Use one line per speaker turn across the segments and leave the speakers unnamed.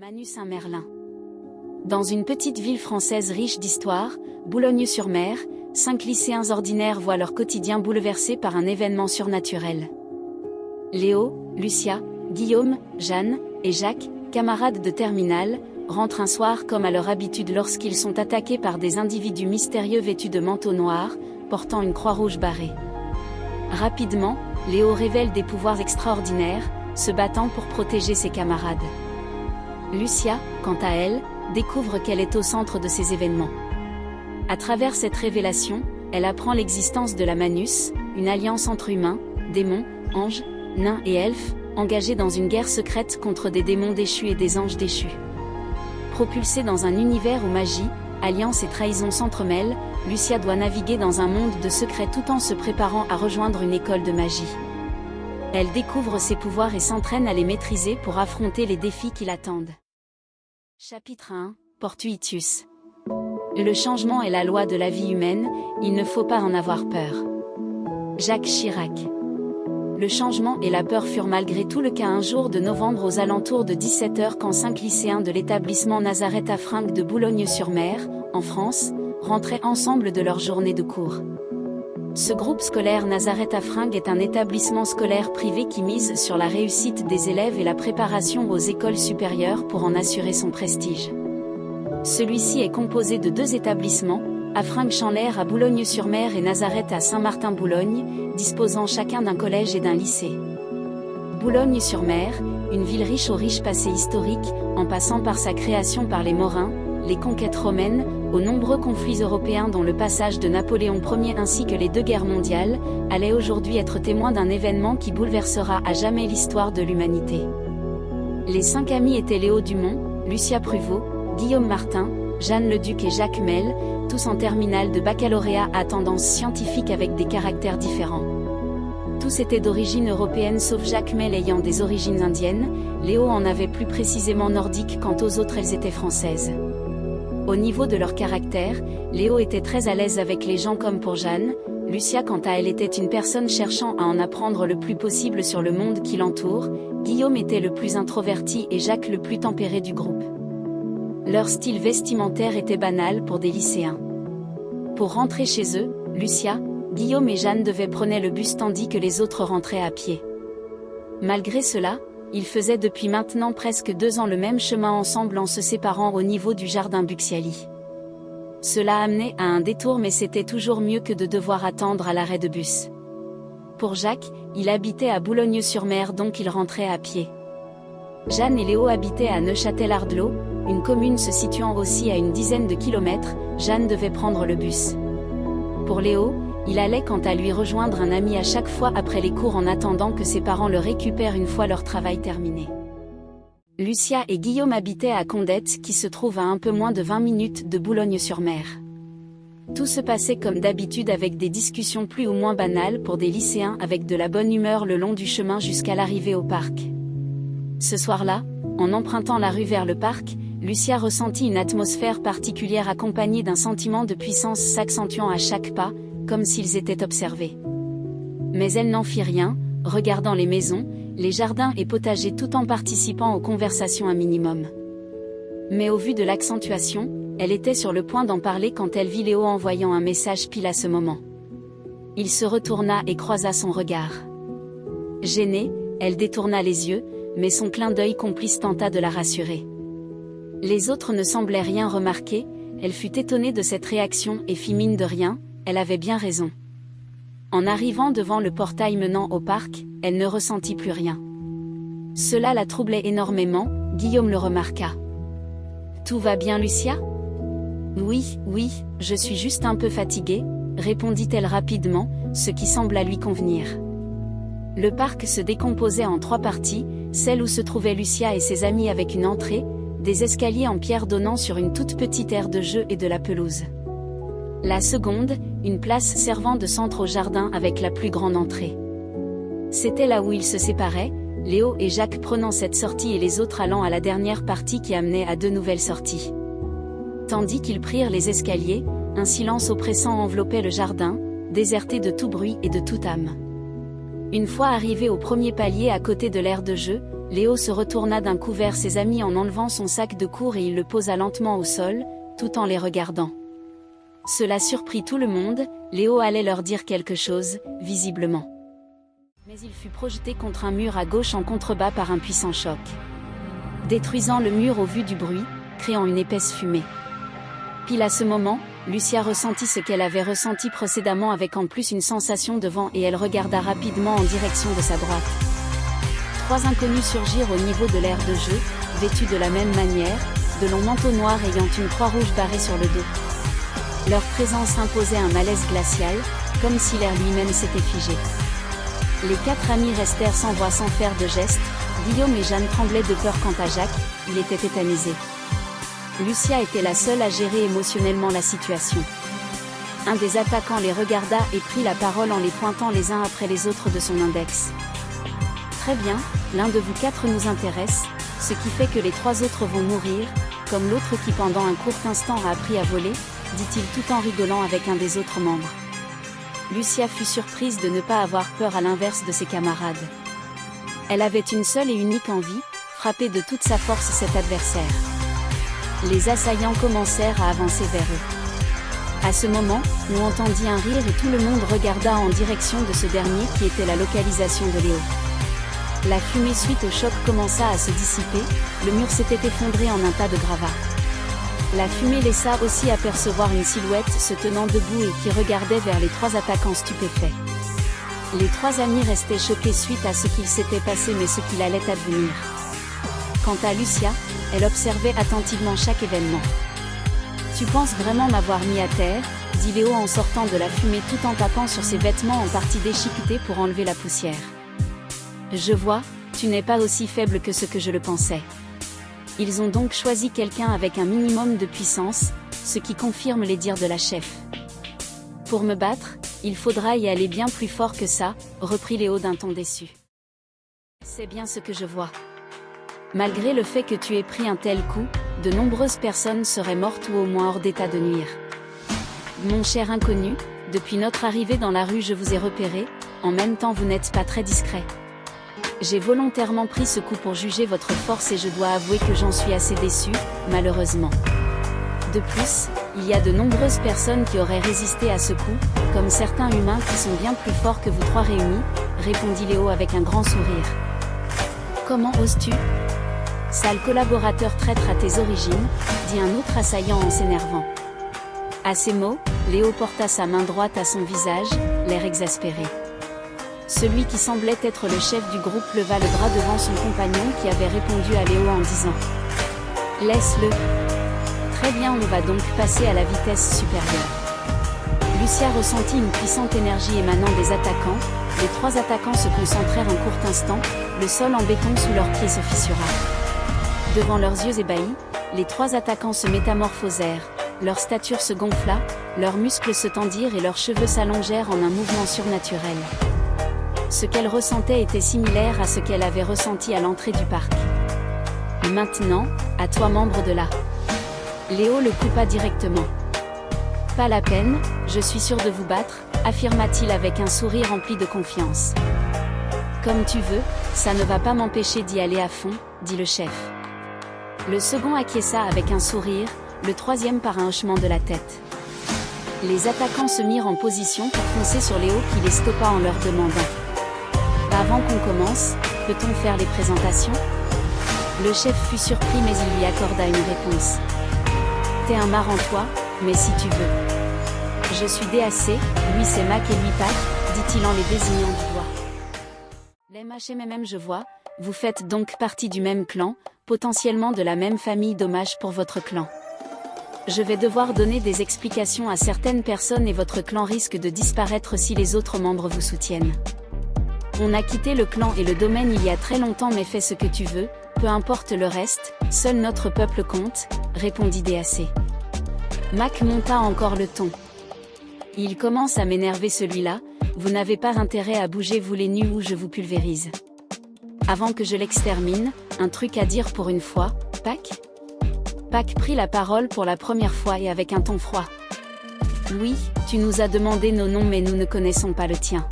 Manu-Saint-Merlin. Dans une petite ville française riche d'histoire, Boulogne-sur-Mer, 5 lycéens ordinaires voient leur quotidien bouleversé par un événement surnaturel. Léo, Lucia, Guillaume, Jeanne et Jacques, camarades de terminale, rentrent un soir comme à leur habitude lorsqu'ils sont attaqués par des individus mystérieux vêtus de manteaux noirs, portant une croix rouge barrée. Rapidement, Léo révèle des pouvoirs extraordinaires, se battant pour protéger ses camarades. Lucia, quant à elle, découvre qu'elle est au centre de ces événements. À travers cette révélation, elle apprend l'existence de la Manus, une alliance entre humains, démons, anges, nains et elfes, engagés dans une guerre secrète contre des démons déchus et des anges déchus. Propulsée dans un univers où magie, alliance et trahison s'entremêlent, Lucia doit naviguer dans un monde de secrets tout en se préparant à rejoindre une école de magie. Elle découvre ses pouvoirs et s'entraîne à les maîtriser pour affronter les défis qui l'attendent. Chapitre 1, Portuitus. Le changement est la loi de la vie humaine, il ne faut pas en avoir peur. Jacques Chirac. Le changement et la peur furent malgré tout le cas un jour de novembre aux alentours de 17h quand 5 lycéens de l'établissement Nazareth-Affringue de Boulogne-sur-Mer, en France, rentraient ensemble de leur journée de cours. Ce groupe scolaire Nazareth-Affringue est un établissement scolaire privé qui mise sur la réussite des élèves et la préparation aux écoles supérieures pour en assurer son prestige. Celui-ci est composé de 2 établissements, Affringue-Chanlaire à Boulogne-sur-Mer et Nazareth à Saint-Martin-Boulogne, disposant chacun d'un collège et d'un lycée. Boulogne-sur-Mer, une ville riche au riche passé historique, en passant par sa création par les Morins, les conquêtes romaines, aux nombreux conflits européens dont le passage de Napoléon Ier ainsi que les 2 guerres mondiales, allait aujourd'hui être témoin d'un événement qui bouleversera à jamais l'histoire de l'humanité. Les 5 amis étaient Léo Dumont, Lucia Pruvot, Guillaume Martin, Jeanne Leduc et Jacques Mel, tous en terminale de baccalauréat à tendance scientifique avec des caractères différents. Tous étaient d'origine européenne sauf Jacques Mel ayant des origines indiennes, Léo en avait plus précisément nordique quant aux autres elles étaient françaises. Au niveau de leur caractère, Léo était très à l'aise avec les gens comme pour Jeanne, Lucia quant à elle était une personne cherchant à en apprendre le plus possible sur le monde qui l'entoure, Guillaume était le plus introverti et Jacques le plus tempéré du groupe. Leur style vestimentaire était banal pour des lycéens. Pour rentrer chez eux, Lucia, Guillaume et Jeanne devaient prendre le bus tandis que les autres rentraient à pied. Malgré cela, ils faisaient depuis maintenant presque 2 ans le même chemin ensemble en se séparant au niveau du jardin Buxiali. Cela amenait à un détour mais c'était toujours mieux que de devoir attendre à l'arrêt de bus. Pour Jacques, il habitait à Boulogne-sur-Mer donc il rentrait à pied. Jeanne et Léo habitaient à Neufchâtel-Ardeleau, une commune se situant aussi à une dizaine de kilomètres, Jeanne devait prendre le bus. Pour Léo, il allait quant à lui rejoindre un ami à chaque fois après les cours en attendant que ses parents le récupèrent une fois leur travail terminé. Lucia et Guillaume habitaient à Condette qui se trouve à un peu moins de 20 minutes de Boulogne-sur-Mer. Tout se passait comme d'habitude avec des discussions plus ou moins banales pour des lycéens avec de la bonne humeur le long du chemin jusqu'à l'arrivée au parc. Ce soir-là, en empruntant la rue vers le parc, Lucia ressentit une atmosphère particulière accompagnée d'un sentiment de puissance s'accentuant à chaque pas, comme s'ils étaient observés. Mais elle n'en fit rien, regardant les maisons, les jardins et potagers tout en participant aux conversations un minimum. Mais au vu de l'accentuation, elle était sur le point d'en parler quand elle vit Léo envoyant un message pile à ce moment. Il se retourna et croisa son regard. Gênée, elle détourna les yeux, mais son clin d'œil complice tenta de la rassurer. Les autres ne semblaient rien remarquer, elle fut étonnée de cette réaction et fit mine de rien, elle avait bien raison. En arrivant devant le portail menant au parc, elle ne ressentit plus rien. Cela la troublait énormément, Guillaume le remarqua. « Tout va bien Lucia ? » « Oui, je suis juste un peu fatiguée, » répondit-elle rapidement, ce qui sembla lui convenir. Le parc se décomposait en 3 parties, celle où se trouvaient Lucia et ses amis avec une entrée, des escaliers en pierre donnant sur une toute petite aire de jeu et de la pelouse. La seconde, une place servant de centre au jardin avec la plus grande entrée. C'était là où ils se séparaient, Léo et Jacques prenant cette sortie et les autres allant à la dernière partie qui amenait à 2 nouvelles sorties. Tandis qu'ils prirent les escaliers, un silence oppressant enveloppait le jardin, déserté de tout bruit et de toute âme. Une fois arrivés au premier palier à côté de l'aire de jeu, Léo se retourna d'un coup vers ses amis en enlevant son sac de cours et il le posa lentement au sol, tout en les regardant. Cela surprit tout le monde, Léo allait leur dire quelque chose, visiblement. Mais il fut projeté contre un mur à gauche en contrebas par un puissant choc, détruisant le mur au vu du bruit, créant une épaisse fumée. Pile à ce moment, Lucia ressentit ce qu'elle avait ressenti précédemment avec en plus une sensation de vent et elle regarda rapidement en direction de sa droite. 3 inconnus surgirent au niveau de l'aire de jeu, vêtus de la même manière, de longs manteaux noirs ayant une croix rouge barrée sur le dos. Leur présence imposait un malaise glacial, comme si l'air lui-même s'était figé. Les 4 amis restèrent sans voix sans faire de geste, Guillaume et Jeanne tremblaient de peur quant à Jacques, il était tétanisé. Lucia était la seule à gérer émotionnellement la situation. Un des attaquants les regarda et prit la parole en les pointant les uns après les autres de son index. Très bien, l'un de vous 4 nous intéresse, ce qui fait que les 3 autres vont mourir, comme l'autre qui pendant un court instant a appris à voler, dit-il tout en rigolant avec un des autres membres. Lucia fut surprise de ne pas avoir peur à l'inverse de ses camarades. Elle avait une seule et unique envie, frapper de toute sa force cet adversaire. Les assaillants commencèrent à avancer vers eux. À ce moment, on entendit un rire et tout le monde regarda en direction de ce dernier qui était la localisation de Léo. La fumée suite au choc commença à se dissiper, le mur s'était effondré en un tas de gravats. La fumée laissa aussi apercevoir une silhouette se tenant debout et qui regardait vers les 3 attaquants stupéfaits. Les 3 amis restaient choqués suite à ce qu'il s'était passé mais ce qu'il allait advenir. Quant à Lucia, elle observait attentivement chaque événement. « Tu penses vraiment m'avoir mis à terre ?» dit Léo en sortant de la fumée tout en tapant sur ses vêtements en partie déchiquetés pour enlever la poussière. « Je vois, tu n'es pas aussi faible que ce que je le pensais. » Ils ont donc choisi quelqu'un avec un minimum de puissance, ce qui confirme les dires de la chef. « Pour me battre, il faudra y aller bien plus fort que ça, reprit Léo d'un ton déçu. C'est bien ce que je vois. Malgré le fait que tu aies pris un tel coup, de nombreuses personnes seraient mortes ou au moins hors d'état de nuire. Mon cher inconnu, depuis notre arrivée dans la rue je vous ai repéré, en même temps vous n'êtes pas très discret. J'ai volontairement pris ce coup pour juger votre force et je dois avouer que j'en suis assez déçu, malheureusement. De plus, il y a de nombreuses personnes qui auraient résisté à ce coup, comme certains humains qui sont bien plus forts que vous 3 réunis, répondit Léo avec un grand sourire. Comment oses-tu ? Sale collaborateur traître à tes origines, dit un autre assaillant en s'énervant. À ces mots, Léo porta sa main droite à son visage, l'air exaspéré. Celui qui semblait être le chef du groupe leva le bras devant son compagnon qui avait répondu à Léo en disant « Laisse-le. Très bien, on va donc passer à la vitesse supérieure. » Lucia ressentit une puissante énergie émanant des attaquants, les 3 attaquants se concentrèrent un court instant, le sol en béton sous leurs pieds se fissura. Devant leurs yeux ébahis, les 3 attaquants se métamorphosèrent, leur stature se gonfla, leurs muscles se tendirent et leurs cheveux s'allongèrent en un mouvement surnaturel. Ce qu'elle ressentait était similaire à ce qu'elle avait ressenti à l'entrée du parc. Maintenant, à toi membre de la. Léo le coupa directement. Pas la peine, je suis sûr de vous battre, affirma-t-il avec un sourire rempli de confiance. Comme tu veux, ça ne va pas m'empêcher d'y aller à fond, dit le chef. Le second acquiesça avec un sourire, le troisième par un hochement de la tête. Les attaquants se mirent en position pour foncer sur Léo qui les stoppa en leur demandant. Avant qu'on commence, peut-on faire les présentations ? Le chef fut surpris mais il lui accorda une réponse. T'es un marrant toi, mais si tu veux. Je suis DAC, lui c'est Mac et lui Pac, dit-il en les désignant du doigt. Les MHMM je vois, vous faites donc partie du même clan, potentiellement de la même famille, dommage pour votre clan. Je vais devoir donner des explications à certaines personnes et votre clan risque de disparaître si les autres membres vous soutiennent. On a quitté le clan et le domaine il y a très longtemps mais fais ce que tu veux, peu importe le reste, seul notre peuple compte, répondit DAC. Mac monta encore le ton. Il commence à m'énerver celui-là, vous n'avez pas intérêt à bouger vous les nus ou je vous pulvérise. Avant que je l'extermine, un truc à dire pour une fois, Pac ? Pac prit la parole pour la première fois et avec un ton froid. Oui, tu nous as demandé nos noms mais nous ne connaissons pas le tien.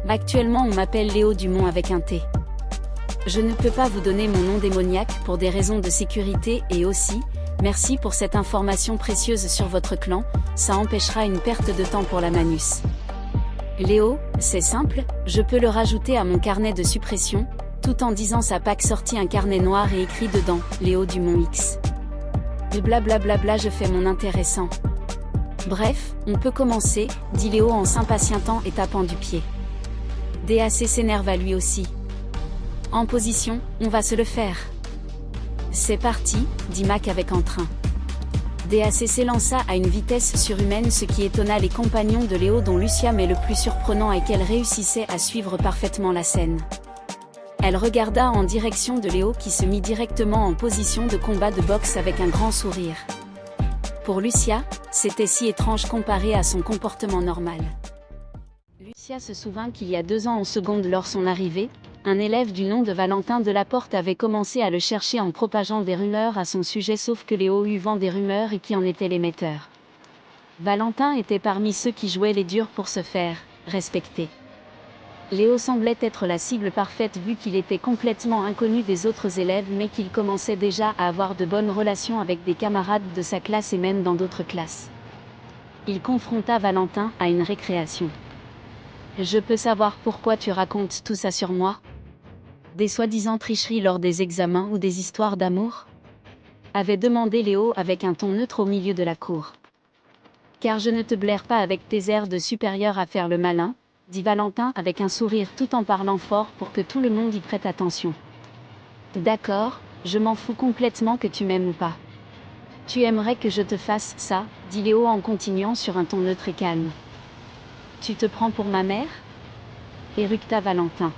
Actuellement on m'appelle Léo Dumont avec un T. Je ne peux pas vous donner mon nom démoniaque pour des raisons de sécurité et aussi, merci pour cette information précieuse sur votre clan, ça empêchera une perte de temps pour la Manus. Léo, c'est simple, je peux le rajouter à mon carnet de suppression, tout en disant sa pack sorti un carnet noir et écrit dedans, Léo Dumont X. Blablabla, je fais mon intéressant. Bref, on peut commencer, dit Léo en s'impatientant et tapant du pied. DAC s'énerve à lui aussi. En position, on va se le faire. C'est parti, dit Mac avec entrain. DAC s'élança à une vitesse surhumaine, ce qui étonna les compagnons de Léo dont Lucia, mais le plus surprenant est qu'elle réussissait à suivre parfaitement la scène. Elle regarda en direction de Léo qui se mit directement en position de combat de boxe avec un grand sourire. Pour Lucia, c'était si étrange comparé à son comportement normal. Lucia se souvint qu'il y a 2 ans en seconde lors son arrivée, un élève du nom de Valentin Delaporte avait commencé à le chercher en propageant des rumeurs à son sujet, sauf que Léo eut vent des rumeurs et qui en était l'émetteur. Valentin était parmi ceux qui jouaient les durs pour se faire respecter. Léo semblait être la cible parfaite vu qu'il était complètement inconnu des autres élèves mais qu'il commençait déjà à avoir de bonnes relations avec des camarades de sa classe et même dans d'autres classes. Il confronta Valentin à une récréation. « Je peux savoir pourquoi tu racontes tout ça sur moi ? Des soi-disant tricheries lors des examens ou des histoires d'amour ?» avait demandé Léo avec un ton neutre au milieu de la cour. « Car je ne te blaire pas avec tes airs de supérieur à faire le malin, » dit Valentin avec un sourire tout en parlant fort pour que tout le monde y prête attention. « D'accord, je m'en fous complètement que tu m'aimes ou pas. Tu aimerais que je te fasse ça, » dit Léo en continuant sur un ton neutre et calme. « Tu te prends pour ma mère ?» éructa Valentin.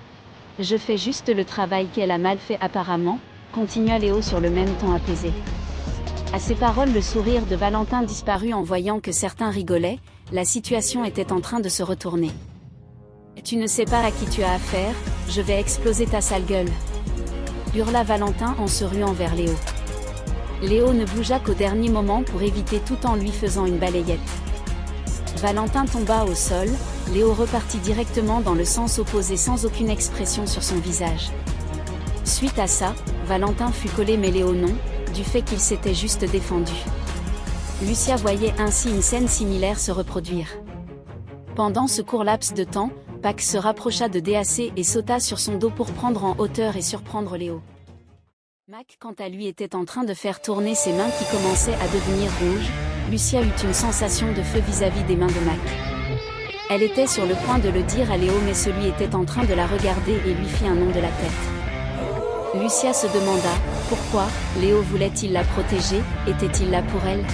« Je fais juste le travail qu'elle a mal fait apparemment, » continua Léo sur le même ton apaisé. À ces paroles, le sourire de Valentin disparut en voyant que certains rigolaient, la situation était en train de se retourner. « Tu ne sais pas à qui tu as affaire, je vais exploser ta sale gueule !» hurla Valentin en se ruant vers Léo. Léo ne bougea qu'au dernier moment pour éviter tout en lui faisant une balayette. Valentin tomba au sol, Léo repartit directement dans le sens opposé sans aucune expression sur son visage. Suite à ça, Valentin fut collé mais Léo non, du fait qu'il s'était juste défendu. Lucia voyait ainsi une scène similaire se reproduire. Pendant ce court laps de temps, Pac se rapprocha de DAC et sauta sur son dos pour prendre en hauteur et surprendre Léo. Mac quant à lui était en train de faire tourner ses mains qui commençaient à devenir rouges. Lucia eut une sensation de feu vis-à-vis des mains de Mac. Elle était sur le point de le dire à Léo mais celui était en train de la regarder et lui fit un nom de la tête. Lucia se demanda, pourquoi, Léo voulait-il la protéger, était-il là pour elle ?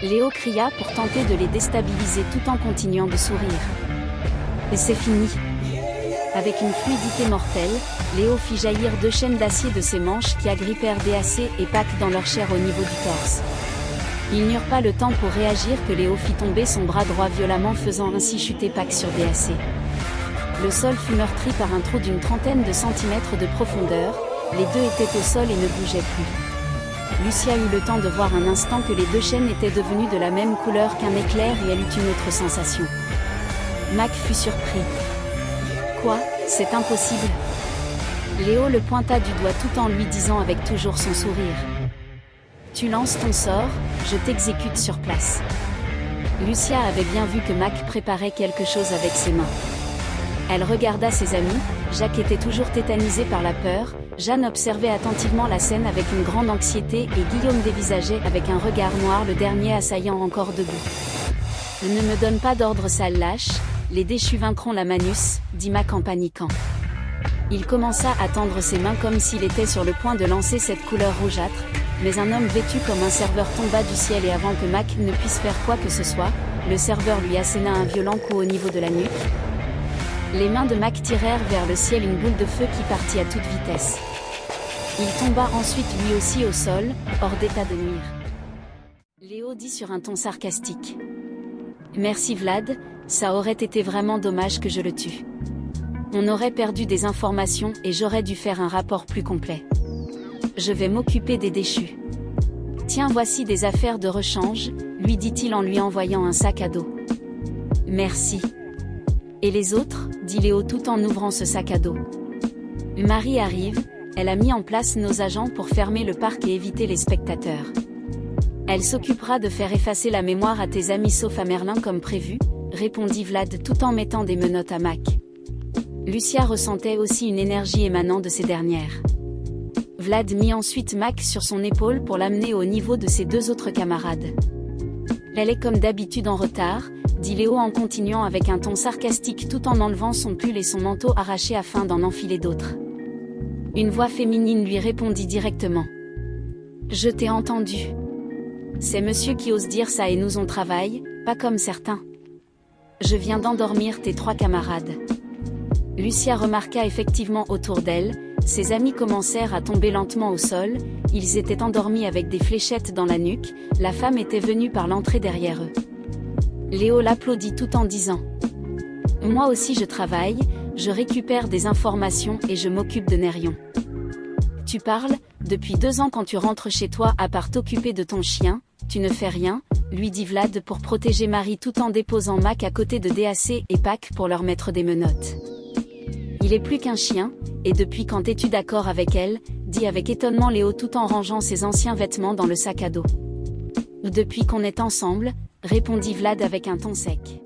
Léo cria pour tenter de les déstabiliser tout en continuant de sourire. Et c'est fini. Avec une fluidité mortelle, Léo fit jaillir 2 chaînes d'acier de ses manches qui agrippèrent DAC et Pac dans leur chair au niveau du torse. Ils n'eurent pas le temps pour réagir que Léo fit tomber son bras droit violemment faisant ainsi chuter Pac sur DAC. Le sol fut meurtri par un trou d'une 30aine de centimètres de profondeur, les deux étaient au sol et ne bougeaient plus. Lucia eut le temps de voir un instant que les 2 chaînes étaient devenues de la même couleur qu'un éclair et elle eut une autre sensation. Mac fut surpris. Quoi, c'est impossible. Léo le pointa du doigt tout en lui disant avec toujours son sourire. Tu lances ton sort, je t'exécute sur place. Lucia avait bien vu que Mac préparait quelque chose avec ses mains. Elle regarda ses amis, Jacques était toujours tétanisé par la peur, Jeanne observait attentivement la scène avec une grande anxiété et Guillaume dévisageait avec un regard noir le dernier assaillant encore debout. « Ne me donne pas d'ordre sale lâche, les déchus vaincront la Manus, dit Mac en paniquant. Il commença à tendre ses mains comme s'il était sur le point de lancer cette couleur rougeâtre, mais un homme vêtu comme un serveur tomba du ciel et avant que Mac ne puisse faire quoi que ce soit, le serveur lui asséna un violent coup au niveau de la nuque. Les mains de Mac tirèrent vers le ciel une boule de feu qui partit à toute vitesse. Il tomba ensuite lui aussi au sol, hors d'état de nuire. Léo dit sur un ton sarcastique. « Merci Vlad, ça aurait été vraiment dommage que je le tue. On aurait perdu des informations et j'aurais dû faire un rapport plus complet. Je vais m'occuper des déchus. Tiens, voici des affaires de rechange, lui dit-il en lui envoyant un sac à dos. Merci. Et les autres, dit Léo tout en ouvrant ce sac à dos. Marie arrive, elle a mis en place nos agents pour fermer le parc et éviter les spectateurs. Elle s'occupera de faire effacer la mémoire à tes amis sauf à Merlin comme prévu, répondit Vlad tout en mettant des menottes à Mac. Lucia ressentait aussi une énergie émanant de ces dernières. Vlad mit ensuite Mac sur son épaule pour l'amener au niveau de ses deux autres camarades. Elle est comme d'habitude en retard, dit Léo en continuant avec un ton sarcastique tout en enlevant son pull et son manteau arraché afin d'en enfiler d'autres. Une voix féminine lui répondit directement. Je t'ai entendu. C'est monsieur qui ose dire ça et nous on travaille, pas comme certains. Je viens d'endormir tes trois camarades. Lucia remarqua effectivement autour d'elle, ses amis commencèrent à tomber lentement au sol, ils étaient endormis avec des fléchettes dans la nuque, la femme était venue par l'entrée derrière eux. Léo l'applaudit tout en disant « Moi aussi je travaille, je récupère des informations et je m'occupe de Nérion. » Tu parles, depuis 2 ans quand tu rentres chez toi à part t'occuper de ton chien, tu ne fais rien, lui dit Vlad pour protéger Marie tout en déposant Mac à côté de DAC et Pac pour leur mettre des menottes. Il est plus qu'un chien, et depuis quand es-tu d'accord avec elle, dit avec étonnement Léo tout en rangeant ses anciens vêtements dans le sac à dos. Depuis qu'on est ensemble, répondit Vlad avec un ton sec.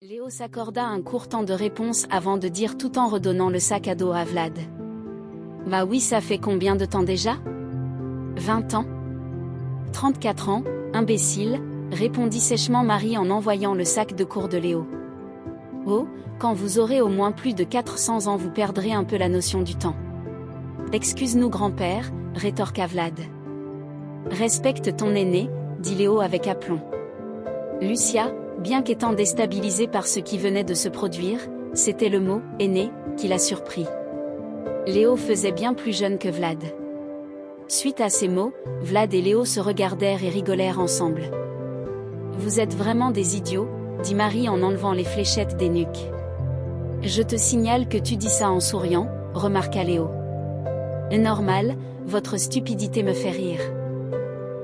Léo s'accorda un court temps de réponse avant de dire tout en redonnant le sac à dos à Vlad. Bah oui, ça fait combien de temps déjà ? 20 ans ? 34 ans, imbécile, répondit sèchement Marie en envoyant le sac de cours de Léo. Oh, quand vous aurez au moins plus de 400 ans vous perdrez un peu la notion du temps. Excuse-nous grand-père, rétorqua Vlad. Respecte ton aîné, dit Léo avec aplomb. Lucia, bien qu'étant déstabilisée par ce qui venait de se produire, c'était le mot « aîné » qui l'a surpris. Léo faisait bien plus jeune que Vlad. Suite à ces mots, Vlad et Léo se regardèrent et rigolèrent ensemble. « Vous êtes vraiment des idiots », dit Marie en enlevant les fléchettes des nuques. « Je te signale que tu dis ça en souriant, » remarqua Léo. « Normal, votre stupidité me fait rire. »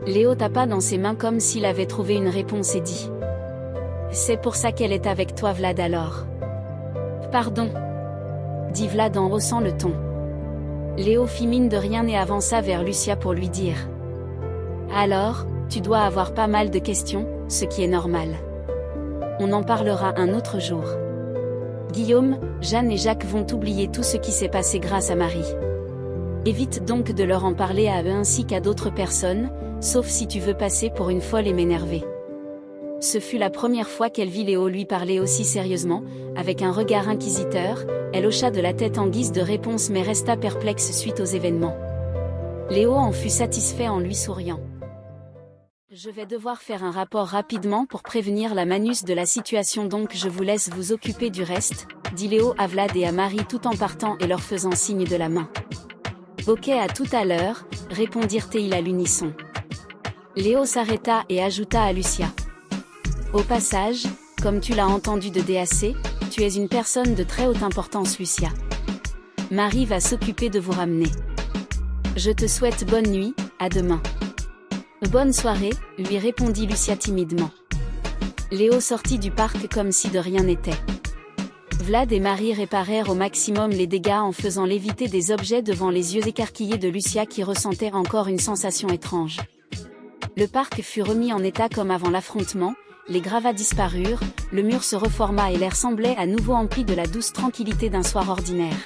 Léo tapa dans ses mains comme s'il avait trouvé une réponse et dit. « C'est pour ça qu'elle est avec toi Vlad alors. »« Pardon. » dit Vlad en haussant le ton. Léo fit mine de rien et avança vers Lucia pour lui dire. « Alors, tu dois avoir pas mal de questions, ce qui est normal. On en parlera un autre jour. Guillaume, Jeanne et Jacques vont oublier tout ce qui s'est passé grâce à Marie. Évite donc de leur en parler à eux ainsi qu'à d'autres personnes, sauf si tu veux passer pour une folle et m'énerver. » Ce fut la première fois qu'elle vit Léo lui parler aussi sérieusement, avec un regard inquisiteur, elle hocha de la tête en guise de réponse mais resta perplexe suite aux événements. Léo en fut satisfait en lui souriant. « Je vais devoir faire un rapport rapidement pour prévenir la Manus de la situation donc je vous laisse vous occuper du reste, dit Léo à Vlad et à Marie tout en partant et leur faisant signe de la main. « Ok à tout à l'heure, répondirent-ils à l'unisson. Léo s'arrêta et ajouta à Lucia. Au passage, comme tu l'as entendu de DAC, tu es une personne de très haute importance Lucia. Marie va s'occuper de vous ramener. Je te souhaite bonne nuit, à demain. Bonne soirée, lui répondit Lucia timidement. Léo sortit du parc comme si de rien n'était. Vlad et Marie réparèrent au maximum les dégâts en faisant léviter des objets devant les yeux écarquillés de Lucia qui ressentait encore une sensation étrange. Le parc fut remis en état comme avant l'affrontement, les gravats disparurent, le mur se reforma et l'air semblait à nouveau empli de la douce tranquillité d'un soir ordinaire.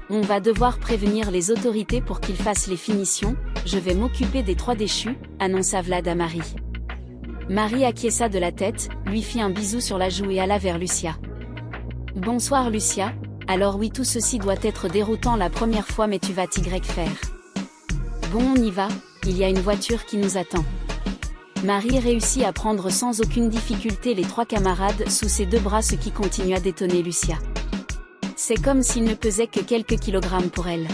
On va devoir prévenir les autorités pour qu'ils fassent les finitions, je vais m'occuper des 3 déchus, annonça Vlad à Marie. Marie acquiesça de la tête, lui fit un bisou sur la joue et alla vers Lucia. Bonsoir Lucia, alors oui tout ceci doit être déroutant la première fois mais tu vas t'y faire. Bon on y va, il y a une voiture qui nous attend. Marie réussit à prendre sans aucune difficulté les 3 camarades sous ses 2 bras ce qui continua d'étonner Lucia. C'est comme s'il ne pesait que quelques kilogrammes pour elle.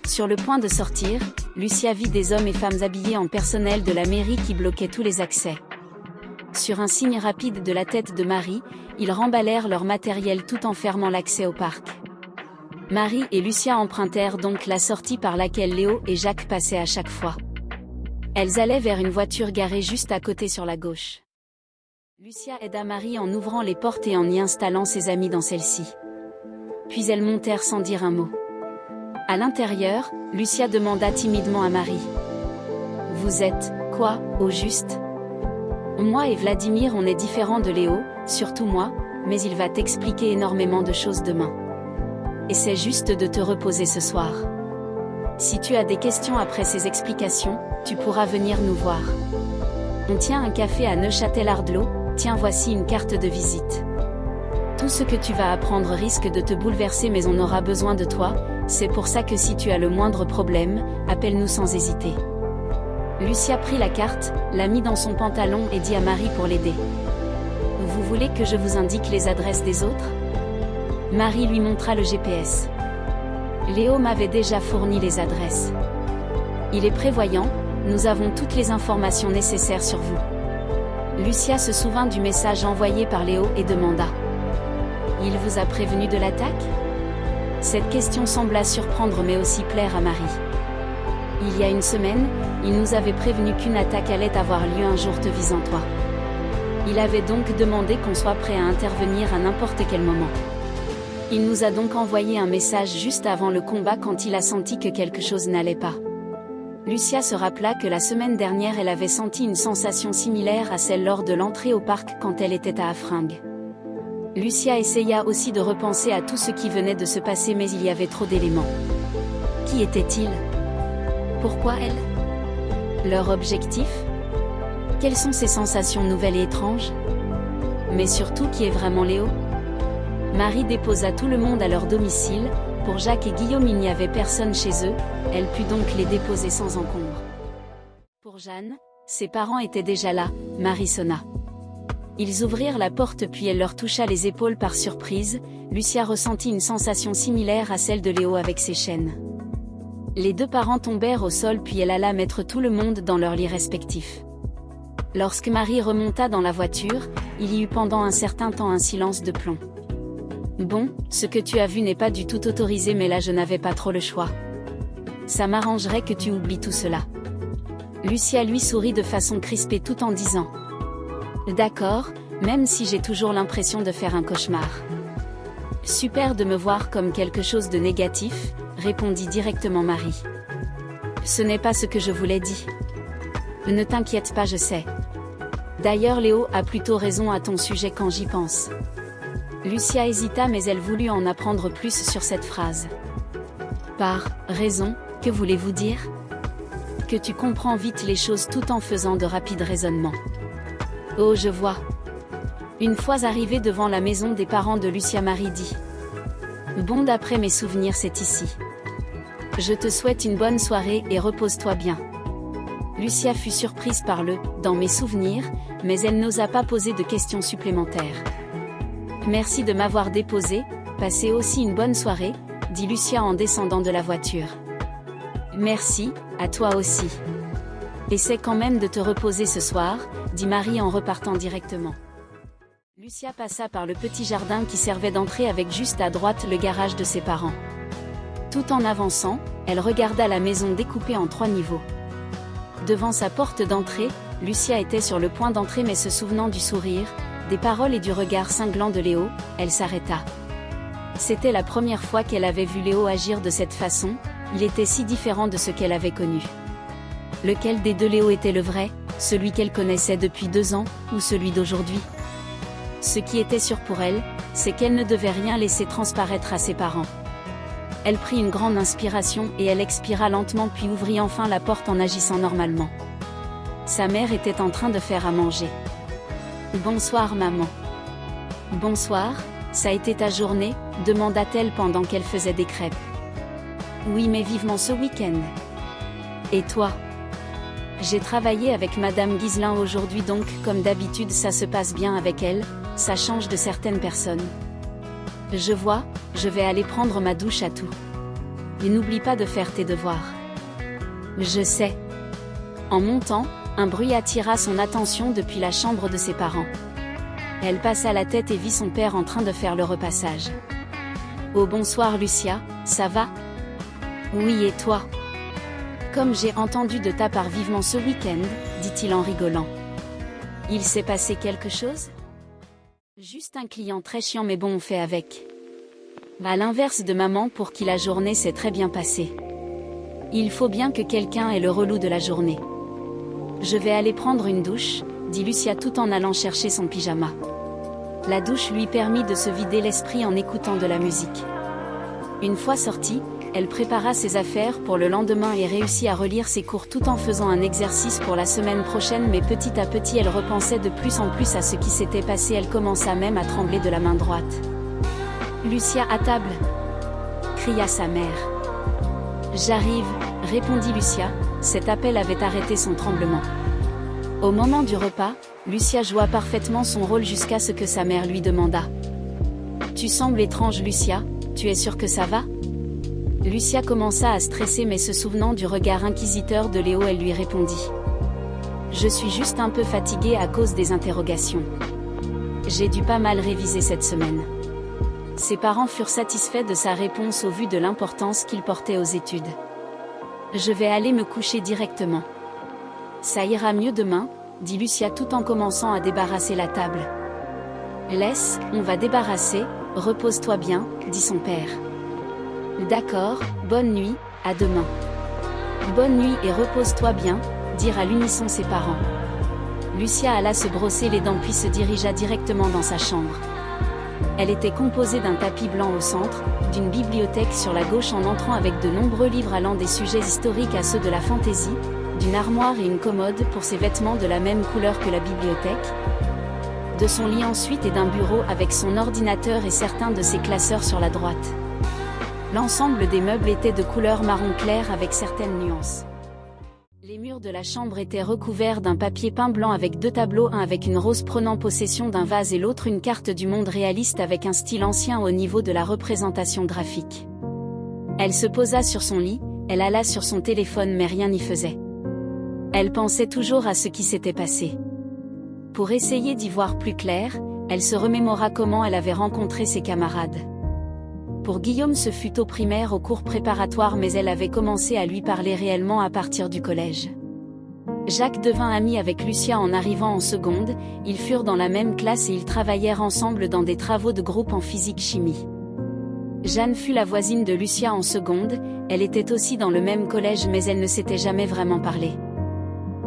Sur le point de sortir, Lucia vit des hommes et femmes habillés en personnel de la mairie qui bloquaient tous les accès. Sur un signe rapide de la tête de Marie, ils remballèrent leur matériel tout en fermant l'accès au parc. Marie et Lucia empruntèrent donc la sortie par laquelle Léo et Jacques passaient à chaque fois. Elles allaient vers une voiture garée juste à côté sur la gauche. Lucia aida Marie en ouvrant les portes et en y installant ses amis dans celle-ci. puis elles montèrent sans dire un mot. À l'intérieur, Lucia demanda timidement à Marie. « Vous êtes, quoi, au juste ? Moi et Vladimir on est différents de Léo, surtout moi, mais il va t'expliquer énormément de choses demain. Essaie juste de te reposer ce soir. Si tu as des questions après ces explications, tu pourras venir nous voir. On tient un café à Neuchâtel-Ardelot, tiens voici une carte de visite. Tout ce que tu vas apprendre risque de te bouleverser mais on aura besoin de toi, c'est pour ça que si tu as le moindre problème, appelle-nous sans hésiter. » Lucia prit la carte, la mit dans son pantalon et dit à Marie pour l'aider. « Vous voulez que je vous indique les adresses des autres ?» Marie lui montra le GPS. Léo m'avait déjà fourni les adresses. Il est prévoyant, nous avons toutes les informations nécessaires sur vous. Lucia se souvint du message envoyé par Léo et demanda. « Il vous a prévenu de l'attaque ?» Cette question sembla surprendre mais aussi plaire à Marie. Il y a une semaine, il nous avait prévenu qu'une attaque allait avoir lieu un jour te visant toi. Il avait donc demandé qu'on soit prêt à intervenir à n'importe quel moment. Il nous a donc envoyé un message juste avant le combat quand il a senti que quelque chose n'allait pas. Lucia se rappela que la semaine dernière elle avait senti une sensation similaire à celle lors de l'entrée au parc quand elle était à Hafringue. Lucia essaya aussi de repenser à tout ce qui venait de se passer mais il y avait trop d'éléments. Qui était-il ? Pourquoi elle ? Leur objectif ? Quelles sont ces sensations nouvelles et étranges ? Mais surtout qui est vraiment Léo ? Marie déposa tout le monde à leur domicile, pour Jacques et Guillaume il n'y avait personne chez eux, elle put donc les déposer sans encombre. Pour Jeanne, ses parents étaient déjà là, Marie sonna. Ils ouvrirent la porte puis elle leur toucha les épaules par surprise, Lucia ressentit une sensation similaire à celle de Léo avec ses chaînes. Les deux parents tombèrent au sol puis elle alla mettre tout le monde dans leurs lits respectifs. Lorsque Marie remonta dans la voiture, il y eut pendant un certain temps un silence de plomb. « Bon, ce que tu as vu n'est pas du tout autorisé mais là je n'avais pas trop le choix. Ça m'arrangerait que tu oublies tout cela. » Lucia lui sourit de façon crispée tout en disant « D'accord, même si j'ai toujours l'impression de faire un cauchemar. » « Super de me voir comme quelque chose de négatif, » répondit directement Marie. « Ce n'est pas ce que je voulais dire. Ne t'inquiète pas je sais. D'ailleurs Léo a plutôt raison à ton sujet quand j'y pense. » Lucia hésita mais elle voulut en apprendre plus sur cette phrase. « Par raison, que voulez-vous dire ? » Que tu comprends vite les choses tout en faisant de rapides raisonnements. « Oh je vois. » Une fois arrivée devant la maison des parents de Lucia Marie dit. « Bon d'après mes souvenirs c'est ici. Je te souhaite une bonne soirée et repose-toi bien. » Lucia fut surprise par le « dans mes souvenirs », mais elle n'osa pas poser de questions supplémentaires. « Merci de m'avoir déposé, passez aussi une bonne soirée, » dit Lucia en descendant de la voiture. « Merci, à toi aussi. Essaie quand même de te reposer ce soir, » dit Marie en repartant directement. Lucia passa par le petit jardin qui servait d'entrée avec juste à droite le garage de ses parents. Tout en avançant, elle regarda la maison découpée en 3 niveaux. Devant sa porte d'entrée, Lucia était sur le point d'entrer mais se souvenant du sourire, des paroles et du regard cinglant de Léo, elle s'arrêta. C'était la première fois qu'elle avait vu Léo agir de cette façon, il était si différent de ce qu'elle avait connu. Lequel des deux Léo était le vrai, celui qu'elle connaissait depuis 2 ans, ou celui d'aujourd'hui ? Ce qui était sûr pour elle, c'est qu'elle ne devait rien laisser transparaître à ses parents. Elle prit une grande inspiration et elle expira lentement puis ouvrit enfin la porte en agissant normalement. Sa mère était en train de faire à manger. « Bonsoir maman. »« Bonsoir, ça a été ta journée ?» demanda-t-elle pendant qu'elle faisait des crêpes. « Oui mais vivement ce week-end. »« Et toi ?» J'ai travaillé avec Madame Guiselin aujourd'hui donc comme d'habitude ça se passe bien avec elle, ça change de certaines personnes. Je vois, je vais aller prendre ma douche à tout. Et n'oublie pas de faire tes devoirs. Je sais. En montant, un bruit attira son attention depuis la chambre de ses parents. Elle passa la tête et vit son père en train de faire le repassage. Oh bonsoir Lucia, ça va ? Oui et toi ? Comme j'ai entendu de ta part vivement ce week-end, dit-il en rigolant. Il s'est passé quelque chose ? Juste un client très chiant mais bon on fait avec. À l'inverse de maman pour qui la journée s'est très bien passée. Il faut bien que quelqu'un ait le relou de la journée. Je vais aller prendre une douche, dit Lucia tout en allant chercher son pyjama. La douche lui permit de se vider l'esprit en écoutant de la musique. Une fois sortie, elle prépara ses affaires pour le lendemain et réussit à relire ses cours tout en faisant un exercice pour la semaine prochaine, mais petit à petit elle repensait de plus en plus à ce qui s'était passé. Elle commença même à trembler de la main droite. « Lucia, à table !» cria sa mère. « J'arrive !» répondit Lucia, cet appel avait arrêté son tremblement. Au moment du repas, Lucia joua parfaitement son rôle jusqu'à ce que sa mère lui demanda. « Tu sembles étrange Lucia, tu es sûre que ça va ?» Lucia commença à stresser, mais se souvenant du regard inquisiteur de Léo, elle lui répondit. « Je suis juste un peu fatiguée à cause des interrogations. J'ai dû pas mal réviser cette semaine. » Ses parents furent satisfaits de sa réponse au vu de l'importance qu'il portait aux études. « Je vais aller me coucher directement. »« Ça ira mieux demain, » dit Lucia tout en commençant à débarrasser la table. « Laisse, on va débarrasser, repose-toi bien, » dit son père. « D'accord, bonne nuit, à demain. »« Bonne nuit et repose-toi bien », dirent à l'unisson ses parents. Lucia alla se brosser les dents puis se dirigea directement dans sa chambre. Elle était composée d'un tapis blanc au centre, d'une bibliothèque sur la gauche en entrant avec de nombreux livres allant des sujets historiques à ceux de la fantaisie, d'une armoire et une commode pour ses vêtements de la même couleur que la bibliothèque, de son lit ensuite et d'un bureau avec son ordinateur et certains de ses classeurs sur la droite. L'ensemble des meubles était de couleur marron clair avec certaines nuances. Les murs de la chambre étaient recouverts d'un papier peint blanc avec deux tableaux, un avec une rose prenant possession d'un vase et l'autre une carte du monde réaliste avec un style ancien au niveau de la représentation graphique. Elle se posa sur son lit, elle alla sur son téléphone mais rien n'y faisait. Elle pensait toujours à ce qui s'était passé. Pour essayer d'y voir plus clair, elle se remémora comment elle avait rencontré ses camarades. Pour Guillaume ce fut au primaire au cours préparatoire, mais elle avait commencé à lui parler réellement à partir du collège. Jacques devint ami avec Lucia en arrivant en seconde, ils furent dans la même classe et ils travaillèrent ensemble dans des travaux de groupe en physique-chimie. Jeanne fut la voisine de Lucia en seconde, elle était aussi dans le même collège mais elle ne s'était jamais vraiment parlé.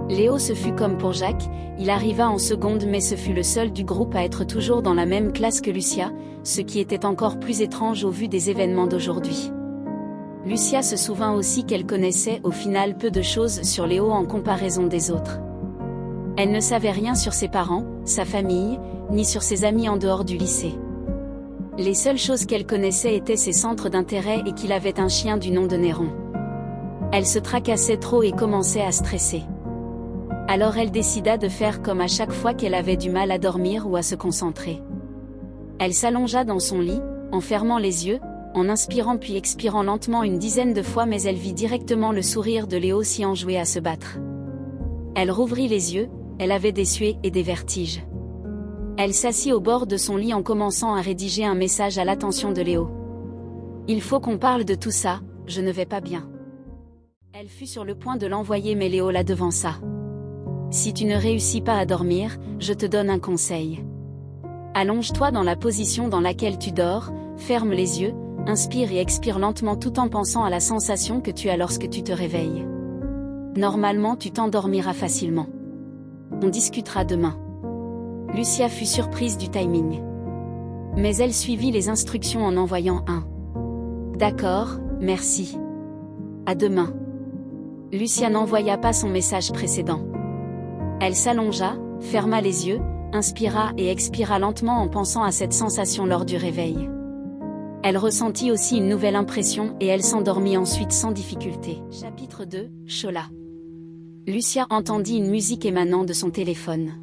Léo ce fut comme pour Jacques, il arriva en seconde mais ce fut le seul du groupe à être toujours dans la même classe que Lucia, ce qui était encore plus étrange au vu des événements d'aujourd'hui. Lucia se souvint aussi qu'elle connaissait au final peu de choses sur Léo en comparaison des autres. Elle ne savait rien sur ses parents, sa famille, ni sur ses amis en dehors du lycée. Les seules choses qu'elle connaissait étaient ses centres d'intérêt et qu'il avait un chien du nom de Néron. Elle se tracassait trop et commençait à stresser. Alors elle décida de faire comme à chaque fois qu'elle avait du mal à dormir ou à se concentrer. Elle s'allongea dans son lit, en fermant les yeux, en inspirant puis expirant lentement une dizaine de fois, mais elle vit directement le sourire de Léo s'y enjouer à se battre. Elle rouvrit les yeux, elle avait des suées et des vertiges. Elle s'assit au bord de son lit en commençant à rédiger un message à l'attention de Léo. « Il faut qu'on parle de tout ça, je ne vais pas bien. » Elle fut sur le point de l'envoyer mais Léo la devança. « Si tu ne réussis pas à dormir, je te donne un conseil. Allonge-toi dans la position dans laquelle tu dors, ferme les yeux, inspire et expire lentement tout en pensant à la sensation que tu as lorsque tu te réveilles. Normalement tu t'endormiras facilement. On discutera demain. » Lucia fut surprise du timing. Mais elle suivit les instructions en envoyant un « D'accord, merci. À demain. » Lucia n'envoya pas son message précédent. Elle s'allongea, ferma les yeux, inspira et expira lentement en pensant à cette sensation lors du réveil. Elle ressentit aussi une nouvelle impression et elle s'endormit ensuite sans difficulté. Chapitre 2, Chola. Lucia entendit une musique émanant de son téléphone.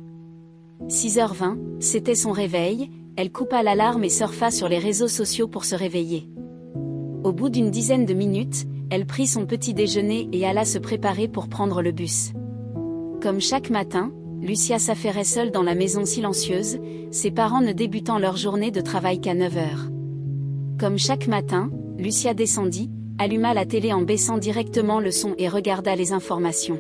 6h20, c'était son réveil, elle coupa l'alarme et surfa sur les réseaux sociaux pour se réveiller. Au bout d'une dizaine de minutes, elle prit son petit déjeuner et alla se préparer pour prendre le bus. Comme chaque matin, Lucia s'affairait seule dans la maison silencieuse, ses parents ne débutant leur journée de travail qu'à 9h. Comme chaque matin, Lucia descendit, alluma la télé en baissant directement le son et regarda les informations.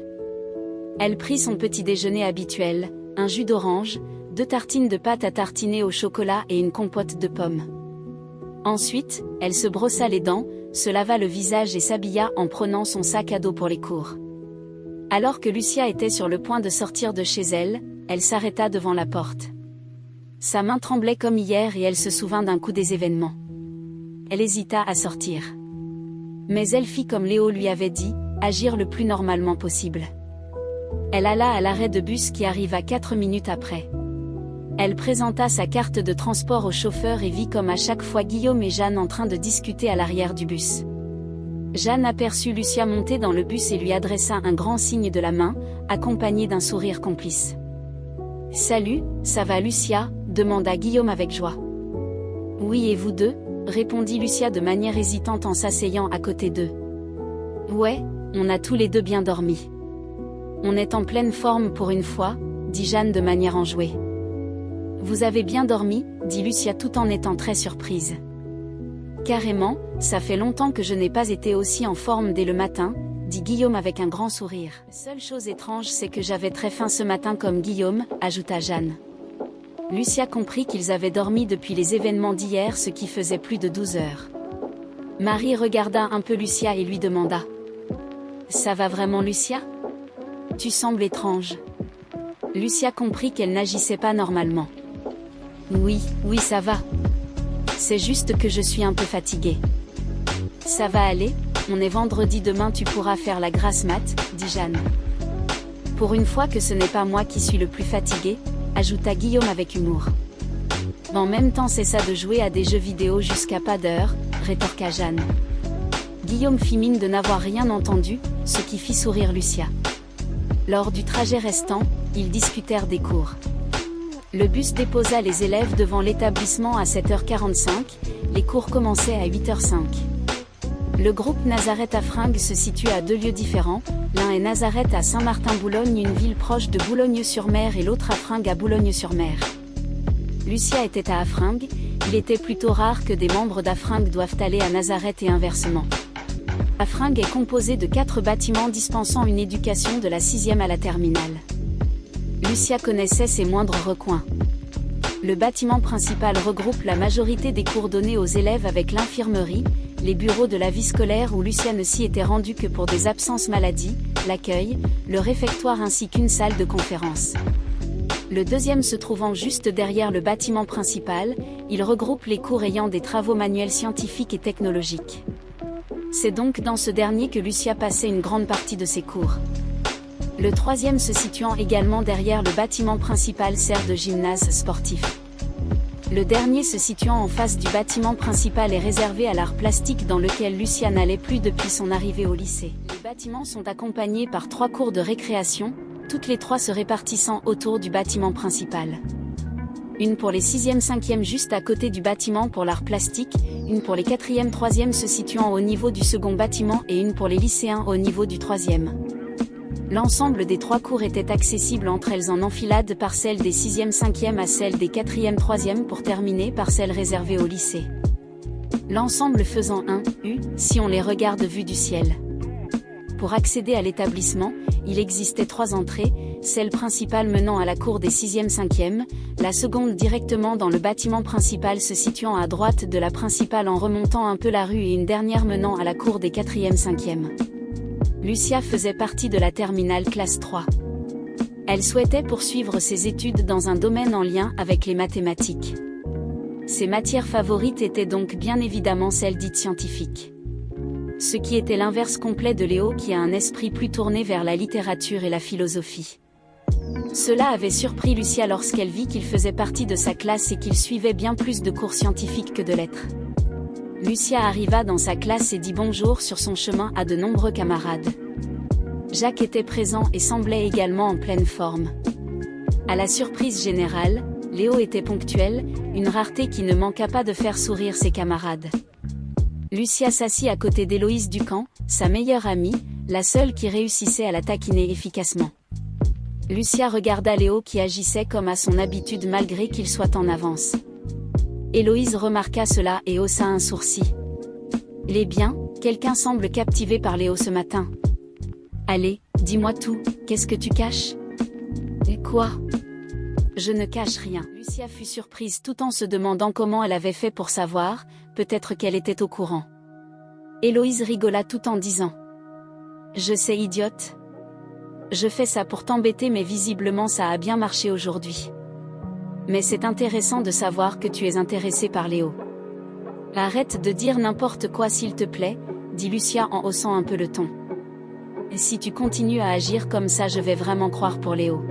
Elle prit son petit déjeuner habituel, un jus d'orange, 2 tartines de pâte à tartiner au chocolat et une compote de pommes. Ensuite, elle se brossa les dents, se lava le visage et s'habilla en prenant son sac à dos pour les cours. Alors que Lucia était sur le point de sortir de chez elle, elle s'arrêta devant la porte. Sa main tremblait comme hier et elle se souvint d'un coup des événements. Elle hésita à sortir. Mais elle fit comme Léo lui avait dit, agir le plus normalement possible. Elle alla à l'arrêt de bus qui arriva 4 minutes après. Elle présenta sa carte de transport au chauffeur et vit comme à chaque fois Guillaume et Jeanne en train de discuter à l'arrière du bus. Jeanne aperçut Lucia monter dans le bus et lui adressa un grand signe de la main, accompagné d'un sourire complice. « Salut, ça va Lucia ?» demanda Guillaume avec joie. « Oui et vous deux ?» répondit Lucia de manière hésitante en s'asseyant à côté d'eux. « Ouais, on a tous les deux bien dormi. »« On est en pleine forme pour une fois, » dit Jeanne de manière enjouée. « Vous avez bien dormi ?» dit Lucia tout en étant très surprise. « Carrément, ça fait longtemps que je n'ai pas été aussi en forme dès le matin, » dit Guillaume avec un grand sourire. « Seule chose étrange c'est que j'avais très faim ce matin comme Guillaume, » ajouta Jeanne. Lucia comprit qu'ils avaient dormi depuis les événements d'hier, ce qui faisait plus de 12 heures. Marie regarda un peu Lucia et lui demanda. « Ça va vraiment Lucia ? Tu sembles étrange. » Lucia comprit qu'elle n'agissait pas normalement. « Oui, ça va. C'est juste que je suis un peu fatiguée. »« Ça va aller, on est vendredi demain tu pourras faire la grasse mat, » dit Jeanne. « Pour une fois que ce n'est pas moi qui suis le plus fatigué, » ajouta Guillaume avec humour. « En même temps c'est ça de jouer à des jeux vidéo jusqu'à pas d'heure, » rétorqua Jeanne. Guillaume fit mine de n'avoir rien entendu, ce qui fit sourire Lucia. Lors du trajet restant, ils discutèrent des cours. Le bus déposa les élèves devant l'établissement à 7h45, les cours commençaient à 8h05. Le groupe Nazareth à Fringues se situe à 2 lieux différents, l'un est Nazareth à Saint-Martin-Boulogne, une ville proche de Boulogne-sur-Mer, et l'autre à Fringues à Boulogne-sur-Mer. Lucia était à Affringues, il était plutôt rare que des membres d'Affringues doivent aller à Nazareth et inversement. Affringues est composé de 4 bâtiments dispensant une éducation de la 6e à la terminale. Lucia connaissait ses moindres recoins. Le bâtiment principal regroupe la majorité des cours donnés aux élèves avec l'infirmerie, les bureaux de la vie scolaire où Lucia ne s'y était rendue que pour des absences maladie, l'accueil, le réfectoire ainsi qu'une salle de conférence. Le deuxième se trouvant juste derrière le bâtiment principal, il regroupe les cours ayant des travaux manuels scientifiques et technologiques. C'est donc dans ce dernier que Lucia passait une grande partie de ses cours. Le troisième se situant également derrière le bâtiment principal sert de gymnase sportif. Le dernier se situant en face du bâtiment principal est réservé à l'art plastique dans lequel Lucia n'allait plus depuis son arrivée au lycée. Les bâtiments sont accompagnés par 3 cours de récréation, toutes les 3 se répartissant autour du bâtiment principal. Une pour les 6e 5e juste à côté du bâtiment pour l'art plastique, une pour les 4e 3e se situant au niveau du second bâtiment et une pour les lycéens au niveau du 3e. L'ensemble des 3 cours était accessible entre elles en enfilade par celle des 6e 5e à celle des 4e 3e pour terminer par celle réservée au lycée. L'ensemble faisant un U si on les regarde vue du ciel. Pour accéder à l'établissement, il existait 3 entrées, celle principale menant à la cour des 6e 5e, la seconde directement dans le bâtiment principal se situant à droite de la principale en remontant un peu la rue et une dernière menant à la cour des 4e 5e. Lucia faisait partie de la terminale classe 3. Elle souhaitait poursuivre ses études dans un domaine en lien avec les mathématiques. Ses matières favorites étaient donc bien évidemment celles dites scientifiques. Ce qui était l'inverse complet de Léo qui a un esprit plus tourné vers la littérature et la philosophie. Cela avait surpris Lucia lorsqu'elle vit qu'il faisait partie de sa classe et qu'il suivait bien plus de cours scientifiques que de lettres. Lucia arriva dans sa classe et dit bonjour sur son chemin à de nombreux camarades. Jacques était présent et semblait également en pleine forme. À la surprise générale, Léo était ponctuel, une rareté qui ne manqua pas de faire sourire ses camarades. Lucia s'assit à côté d'Héloïse Ducamp, sa meilleure amie, la seule qui réussissait à la taquiner efficacement. Lucia regarda Léo qui agissait comme à son habitude malgré qu'il soit en avance. Héloïse remarqua cela et haussa un sourcil. « Les bien, quelqu'un semble captivé par Léo ce matin. Allez, dis-moi tout, qu'est-ce que tu caches ?»« Et quoi ? Je ne cache rien. » Lucia fut surprise tout en se demandant comment elle avait fait pour savoir, peut-être qu'elle était au courant. Héloïse rigola tout en disant. Je sais, idiote. Je fais ça pour t'embêter, mais visiblement ça a bien marché aujourd'hui. Mais c'est intéressant de savoir que tu es intéressé par Léo. Arrête de dire n'importe quoi s'il te plaît, dit Lucia en haussant un peu le ton. Et si tu continues à agir comme ça, je vais vraiment croire pour Léo.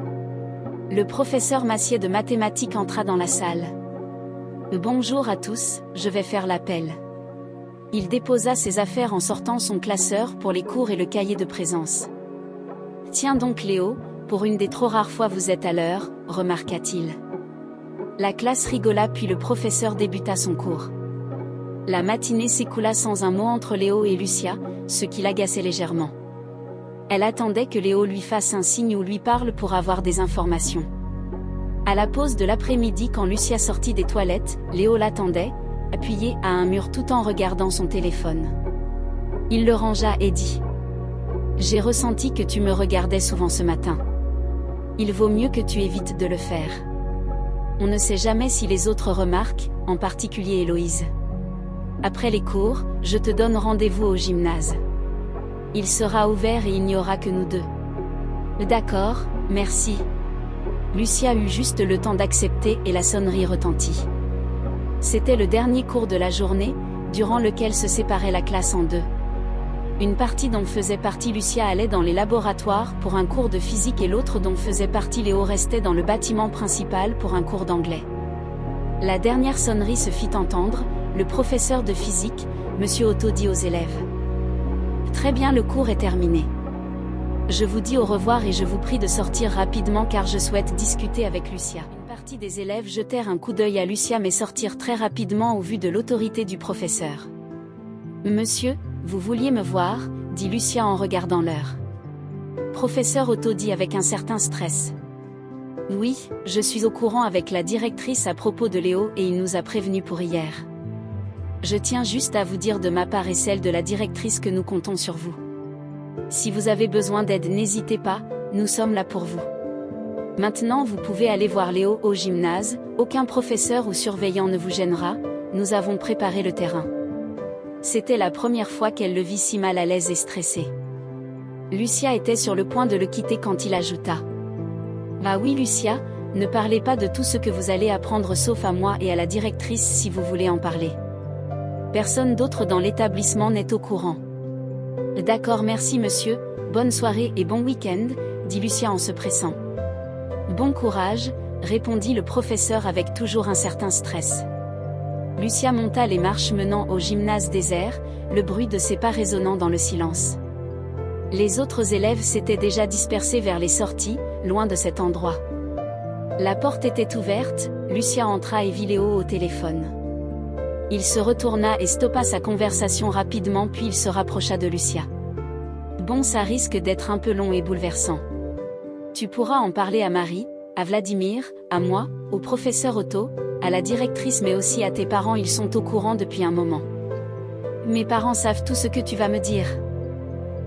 Le professeur Massier de mathématiques entra dans la salle. Bonjour à tous, je vais faire l'appel. Il déposa ses affaires en sortant son classeur pour les cours et le cahier de présence. Tiens donc Léo, pour une des trop rares fois vous êtes à l'heure, remarqua-t-il. La classe rigola puis le professeur débuta son cours. La matinée s'écoula sans un mot entre Léo et Lucia, ce qui l'agaçait légèrement. Elle attendait que Léo lui fasse un signe ou lui parle pour avoir des informations. À la pause de l'après-midi, quand Lucia sortit des toilettes, Léo l'attendait, appuyé à un mur tout en regardant son téléphone. Il le rangea et dit. J'ai ressenti que tu me regardais souvent ce matin. Il vaut mieux que tu évites de le faire. On ne sait jamais si les autres remarquent, en particulier Héloïse. Après les cours, je te donne rendez-vous au gymnase. Il sera ouvert et il n'y aura que nous deux. D'accord, merci. Lucia eut juste le temps d'accepter et la sonnerie retentit. C'était le dernier cours de la journée, durant lequel se séparait la classe en deux. Une partie dont faisait partie Lucia allait dans les laboratoires pour un cours de physique et l'autre dont faisait partie Léo restait dans le bâtiment principal pour un cours d'anglais. La dernière sonnerie se fit entendre, le professeur de physique, Monsieur Otto dit aux élèves. Très bien, le cours est terminé. Je vous dis au revoir et je vous prie de sortir rapidement car je souhaite discuter avec Lucia. Une partie des élèves jetèrent un coup d'œil à Lucia mais sortirent très rapidement au vu de l'autorité du professeur. Monsieur, vous vouliez me voir, dit Lucia en regardant l'heure. Professeur Otto dit avec un certain stress. Oui, je suis au courant avec la directrice à propos de Léo et il nous a prévenus pour hier. Je tiens juste à vous dire de ma part et celle de la directrice que nous comptons sur vous. Si vous avez besoin d'aide, n'hésitez pas, nous sommes là pour vous. Maintenant vous pouvez aller voir Léo au gymnase, aucun professeur ou surveillant ne vous gênera, nous avons préparé le terrain. C'était la première fois qu'elle le vit si mal à l'aise et stressé. Lucia était sur le point de le quitter quand il ajouta. Ah oui Lucia, ne parlez pas de tout ce que vous allez apprendre sauf à moi et à la directrice si vous voulez en parler. Personne d'autre dans l'établissement n'est au courant. D'accord, merci monsieur, bonne soirée et bon week-end, dit Lucia en se pressant. Bon courage, répondit le professeur avec toujours un certain stress. Lucia monta les marches menant au gymnase désert, le bruit de ses pas résonnant dans le silence. Les autres élèves s'étaient déjà dispersés vers les sorties, loin de cet endroit. La porte était ouverte, Lucia entra et vit Léo au téléphone. Il se retourna et stoppa sa conversation rapidement puis il se rapprocha de Lucia. Bon, ça risque d'être un peu long et bouleversant. Tu pourras en parler à Marie, à Vladimir, à moi, au professeur Otto, à la directrice mais aussi à tes parents, ils sont au courant depuis un moment. Mes parents savent tout ce que tu vas me dire.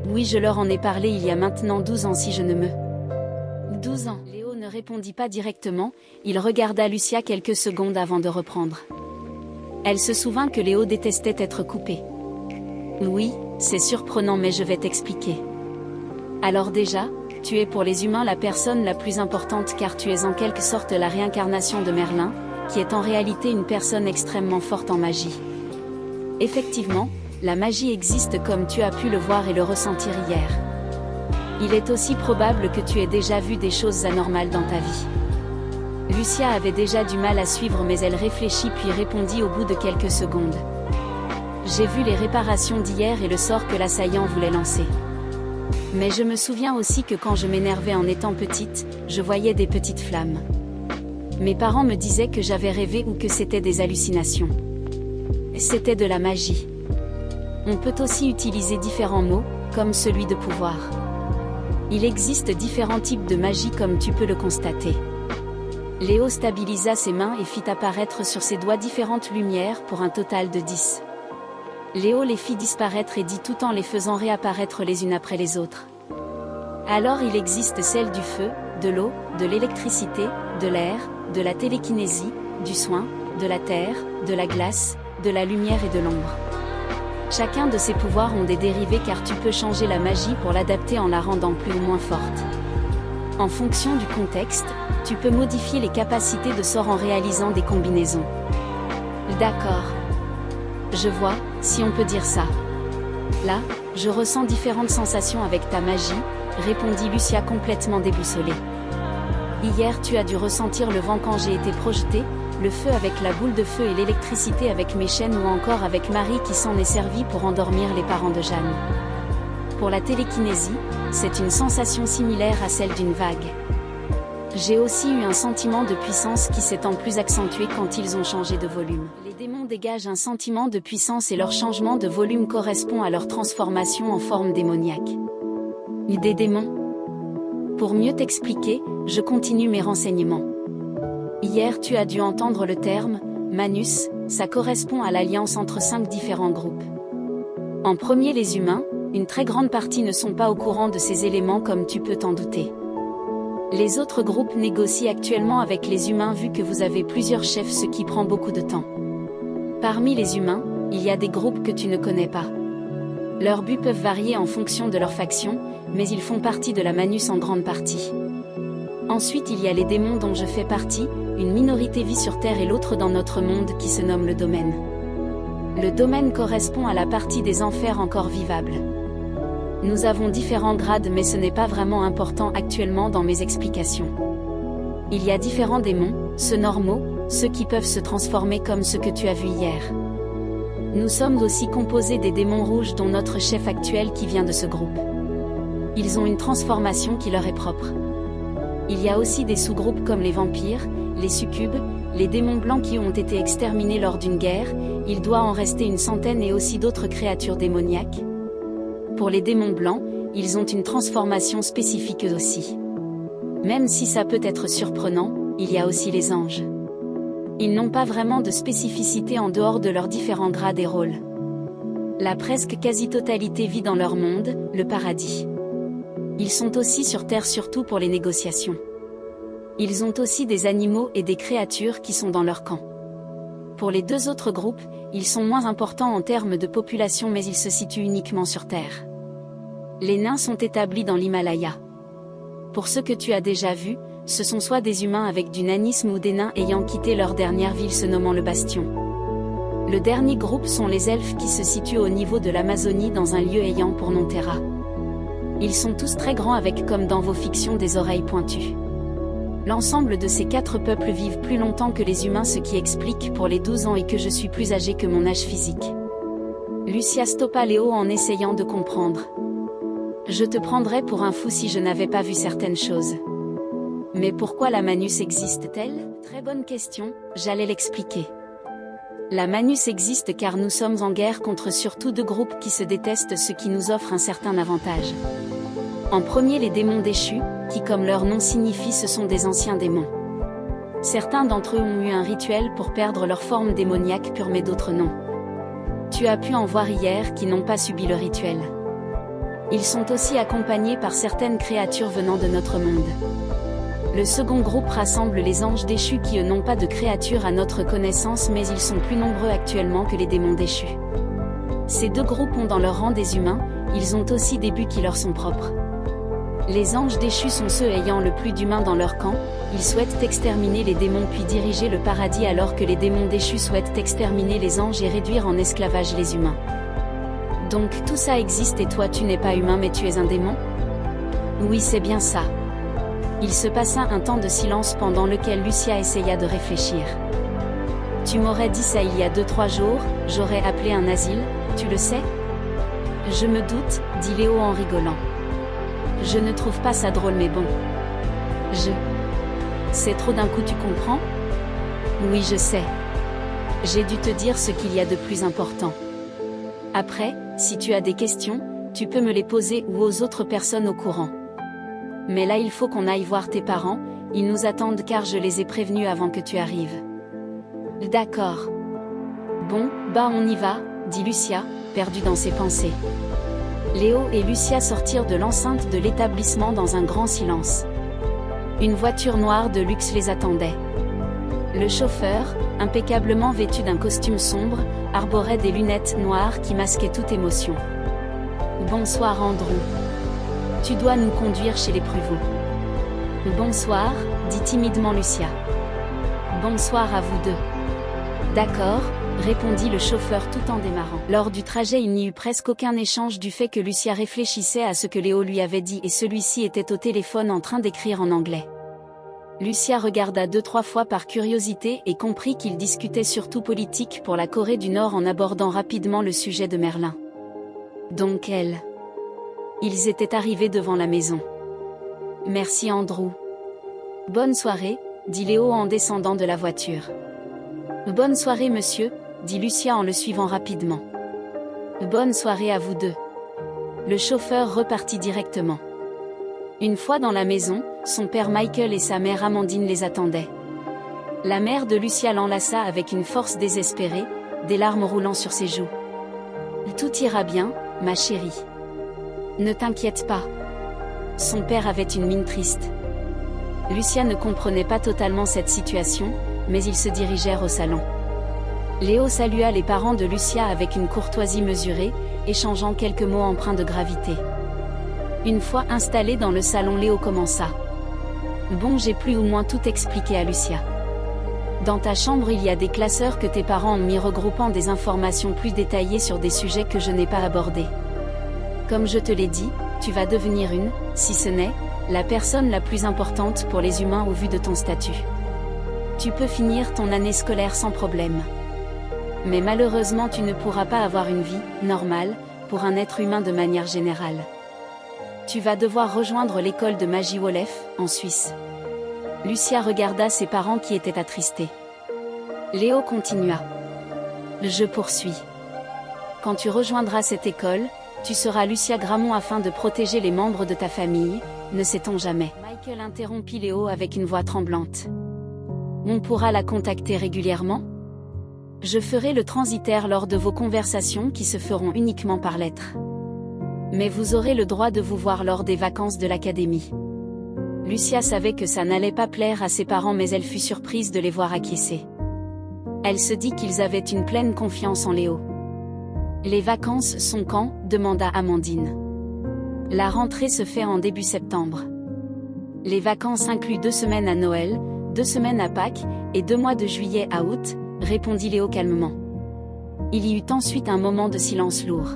Oui, je leur en ai parlé il y a maintenant 12 ans si je ne me... 12 ans. Léo ne répondit pas directement, il regarda Lucia quelques secondes avant de reprendre. Elle se souvint que Léo détestait être coupé. Oui, c'est surprenant mais je vais t'expliquer. Alors déjà, tu es pour les humains la personne la plus importante car tu es en quelque sorte la réincarnation de Merlin, qui est en réalité une personne extrêmement forte en magie. Effectivement, la magie existe comme tu as pu le voir et le ressentir hier. Il est aussi probable que tu aies déjà vu des choses anormales dans ta vie. Lucia avait déjà du mal à suivre mais elle réfléchit puis répondit au bout de quelques secondes. J'ai vu les réparations d'hier et le sort que l'assaillant voulait lancer. Mais je me souviens aussi que quand je m'énervais en étant petite, je voyais des petites flammes. Mes parents me disaient que j'avais rêvé ou que c'était des hallucinations. C'était de la magie. On peut aussi utiliser différents mots, comme celui de pouvoir. Il existe différents types de magie comme tu peux le constater. Léo stabilisa ses mains et fit apparaître sur ses doigts différentes lumières pour un total de 10. Léo les fit disparaître et dit tout en les faisant réapparaître les unes après les autres. Alors il existe celle du feu, de l'eau, de l'électricité, de l'air, de la télékinésie, du soin, de la terre, de la glace, de la lumière et de l'ombre. Chacun de ces pouvoirs ont des dérivés car tu peux changer la magie pour l'adapter en la rendant plus ou moins forte. En fonction du contexte, tu peux modifier les capacités de sort en réalisant des combinaisons. D'accord. Je vois, si on peut dire ça. Là, je ressens différentes sensations avec ta magie, répondit Lucia complètement déboussolée. Hier tu as dû ressentir le vent quand j'ai été projetée, le feu avec la boule de feu et l'électricité avec mes chaînes ou encore avec Marie qui s'en est servie pour endormir les parents de Jeanne. Pour la télékinésie, c'est une sensation similaire à celle d'une vague. J'ai aussi eu un sentiment de puissance qui s'étant plus accentué quand ils ont changé de volume. Les démons dégagent un sentiment de puissance et leur changement de volume correspond à leur transformation en forme démoniaque. Des démons. Pour mieux t'expliquer, je continue mes renseignements. Hier tu as dû entendre le terme « Manus », ça correspond à l'alliance entre 5 différents groupes. En premier les humains, une très grande partie ne sont pas au courant de ces éléments comme tu peux t'en douter. Les autres groupes négocient actuellement avec les humains vu que vous avez plusieurs chefs ce qui prend beaucoup de temps. Parmi les humains, il y a des groupes que tu ne connais pas. Leurs buts peuvent varier en fonction de leur faction, mais ils font partie de la Manus en grande partie. Ensuite il y a les démons dont je fais partie, une minorité vit sur Terre et l'autre dans notre monde qui se nomme le domaine. Le domaine correspond à la partie des enfers encore vivable. Nous avons différents grades mais ce n'est pas vraiment important actuellement dans mes explications. Il y a différents démons, ceux normaux, ceux qui peuvent se transformer comme ceux que tu as vus hier. Nous sommes aussi composés des démons rouges dont notre chef actuel qui vient de ce groupe. Ils ont une transformation qui leur est propre. Il y a aussi des sous-groupes comme les vampires, les succubes, les démons blancs qui ont été exterminés lors d'une guerre, il doit en rester une centaine et aussi d'autres créatures démoniaques. Pour les démons blancs, ils ont une transformation spécifique eux aussi. Même si ça peut être surprenant, il y a aussi les anges. Ils n'ont pas vraiment de spécificité en dehors de leurs différents grades et rôles. La presque quasi-totalité vit dans leur monde, le paradis. Ils sont aussi sur Terre surtout pour les négociations. Ils ont aussi des animaux et des créatures qui sont dans leur camp. Pour les 2 autres groupes, ils sont moins importants en termes de population mais ils se situent uniquement sur Terre. Les nains sont établis dans l'Himalaya. Pour ceux que tu as déjà vus, ce sont soit des humains avec du nanisme ou des nains ayant quitté leur dernière ville se nommant le Bastion. Le dernier groupe sont les elfes qui se situent au niveau de l'Amazonie dans un lieu ayant pour nom Terra. Ils sont tous très grands avec comme dans vos fictions des oreilles pointues. L'ensemble de ces 4 peuples vivent plus longtemps que les humains ce qui explique pour les 12 ans et que je suis plus âgé que mon âge physique. Lucia stoppa Léo en essayant de comprendre. Je te prendrais pour un fou si je n'avais pas vu certaines choses. Mais pourquoi la Manus existe-t-elle? Très bonne question, j'allais l'expliquer. La Manus existe car nous sommes en guerre contre surtout 2 groupes qui se détestent ce qui nous offre un certain avantage. En premier les démons déchus, qui comme leur nom signifie ce sont des anciens démons. Certains d'entre eux ont eu un rituel pour perdre leur forme démoniaque pure mais d'autres non. Tu as pu en voir hier qui n'ont pas subi le rituel. Ils sont aussi accompagnés par certaines créatures venant de notre monde. Le second groupe rassemble les anges déchus qui eux n'ont pas de créatures à notre connaissance mais ils sont plus nombreux actuellement que les démons déchus. Ces 2 groupes ont dans leur rang des humains, ils ont aussi des buts qui leur sont propres. Les anges déchus sont ceux ayant le plus d'humains dans leur camp, ils souhaitent exterminer les démons puis diriger le paradis alors que les démons déchus souhaitent exterminer les anges et réduire en esclavage les humains. Donc tout ça existe et toi tu n'es pas humain mais tu es un démon? Oui c'est bien ça. Il se passa un temps de silence pendant lequel Lucia essaya de réfléchir. Tu m'aurais dit ça il y a 2-3 jours, j'aurais appelé un asile, tu le sais? Je me doute, dit Léo en rigolant. Je ne trouve pas ça drôle mais bon. C'est trop d'un coup tu comprends? Oui je sais. J'ai dû te dire ce qu'il y a de plus important. Après, si tu as des questions, tu peux me les poser ou aux autres personnes au courant. Mais là il faut qu'on aille voir tes parents, ils nous attendent car je les ai prévenus avant que tu arrives. D'accord. Bon, bah on y va, dit Lucia, perdue dans ses pensées. Léo et Lucia sortirent de l'enceinte de l'établissement dans un grand silence. Une voiture noire de luxe les attendait. Le chauffeur, impeccablement vêtu d'un costume sombre, arborait des lunettes noires qui masquaient toute émotion. « Bonsoir Andrew. Tu dois nous conduire chez les Pruvot. »« Bonsoir, dit timidement Lucia. »« Bonsoir à vous deux. »« D'accord, » répondit le chauffeur tout en démarrant. Lors du trajet il n'y eut presque aucun échange du fait que Lucia réfléchissait à ce que Léo lui avait dit et celui-ci était au téléphone en train d'écrire en anglais. Lucia regarda 2-3 fois par curiosité et comprit qu'il discutait surtout politique pour la Corée du Nord en abordant rapidement le sujet de Merlin. Donc elle. Ils étaient arrivés devant la maison. « Merci Andrew. »« Bonne soirée, » dit Léo en descendant de la voiture. « Bonne soirée monsieur, » dit Lucia en le suivant rapidement. « Bonne soirée à vous deux. » Le chauffeur repartit directement. Une fois dans la maison, son père Michael et sa mère Amandine les attendaient. La mère de Lucia l'enlaça avec une force désespérée, des larmes roulant sur ses joues. « Tout ira bien, ma chérie. Ne t'inquiète pas. » Son père avait une mine triste. Lucia ne comprenait pas totalement cette situation, mais ils se dirigèrent au salon. Léo salua les parents de Lucia avec une courtoisie mesurée, échangeant quelques mots empreints de gravité. Une fois installé dans le salon, Léo commença. « Bon, j'ai plus ou moins tout expliqué à Lucia. Dans ta chambre il y a des classeurs que tes parents ont mis regroupant des informations plus détaillées sur des sujets que je n'ai pas abordés. Comme je te l'ai dit, tu vas devenir une, si ce n'est, la personne la plus importante pour les humains au vu de ton statut. Tu peux finir ton année scolaire sans problème. Mais malheureusement tu ne pourras pas avoir une vie normale pour un être humain de manière générale. Tu vas devoir rejoindre l'école de magie Wolef, en Suisse. » Lucia regarda ses parents qui étaient attristés. Léo continua. « Je poursuis. Quand tu rejoindras cette école, tu seras Lucia Gramont afin de protéger les membres de ta famille, ne sait-on jamais. » Michael interrompit Léo avec une voix tremblante. « On pourra la contacter régulièrement ? Je ferai le transitaire lors de vos conversations qui se feront uniquement par lettres. Mais vous aurez le droit de vous voir lors des vacances de l'académie. » Lucia savait que ça n'allait pas plaire à ses parents mais elle fut surprise de les voir acquiescer. Elle se dit qu'ils avaient une pleine confiance en Léo. « Les vacances sont quand ? » demanda Amandine. « La rentrée se fait en début septembre. Les vacances incluent 2 semaines à Noël, 2 semaines à Pâques, et 2 mois de juillet à août, » répondit Léo calmement. Il y eut ensuite un moment de silence lourd.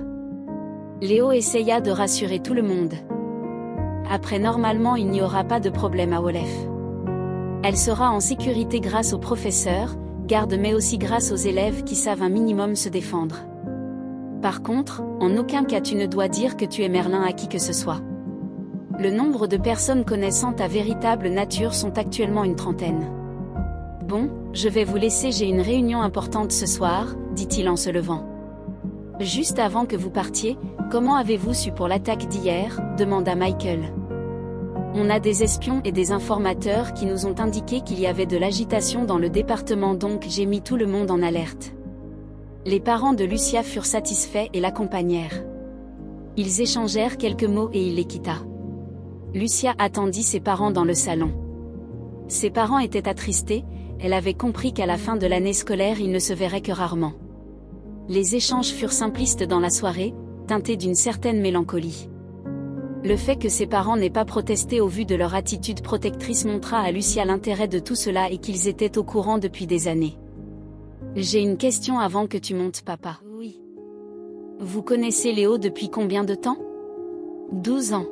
Léo essaya de rassurer tout le monde. Après normalement il n'y aura pas de problème à Wolef. Elle sera en sécurité grâce aux professeurs, gardes mais aussi grâce aux élèves qui savent un minimum se défendre. Par contre, en aucun cas tu ne dois dire que tu es Merlin à qui que ce soit. Le nombre de personnes connaissant ta véritable nature sont actuellement une 30aine. Bon, je vais vous laisser, j'ai une réunion importante ce soir, dit-il en se levant. Juste avant que vous partiez, comment avez-vous su pour l'attaque d'hier, demanda Michael. On a des espions et des informateurs qui nous ont indiqué qu'il y avait de l'agitation dans le département donc j'ai mis tout le monde en alerte. Les parents de Lucia furent satisfaits et l'accompagnèrent. Ils échangèrent quelques mots et il les quitta. Lucia attendit ses parents dans le salon. Ses parents étaient attristés, elle avait compris qu'à la fin de l'année scolaire ils ne se verraient que rarement. Les échanges furent simplistes dans la soirée, teintés d'une certaine mélancolie. Le fait que ses parents n'aient pas protesté au vu de leur attitude protectrice montra à Lucia l'intérêt de tout cela et qu'ils étaient au courant depuis des années. « J'ai une question avant que tu montes, papa. » « Oui. »« Vous connaissez Léo depuis combien de temps ? » « 12 ans. »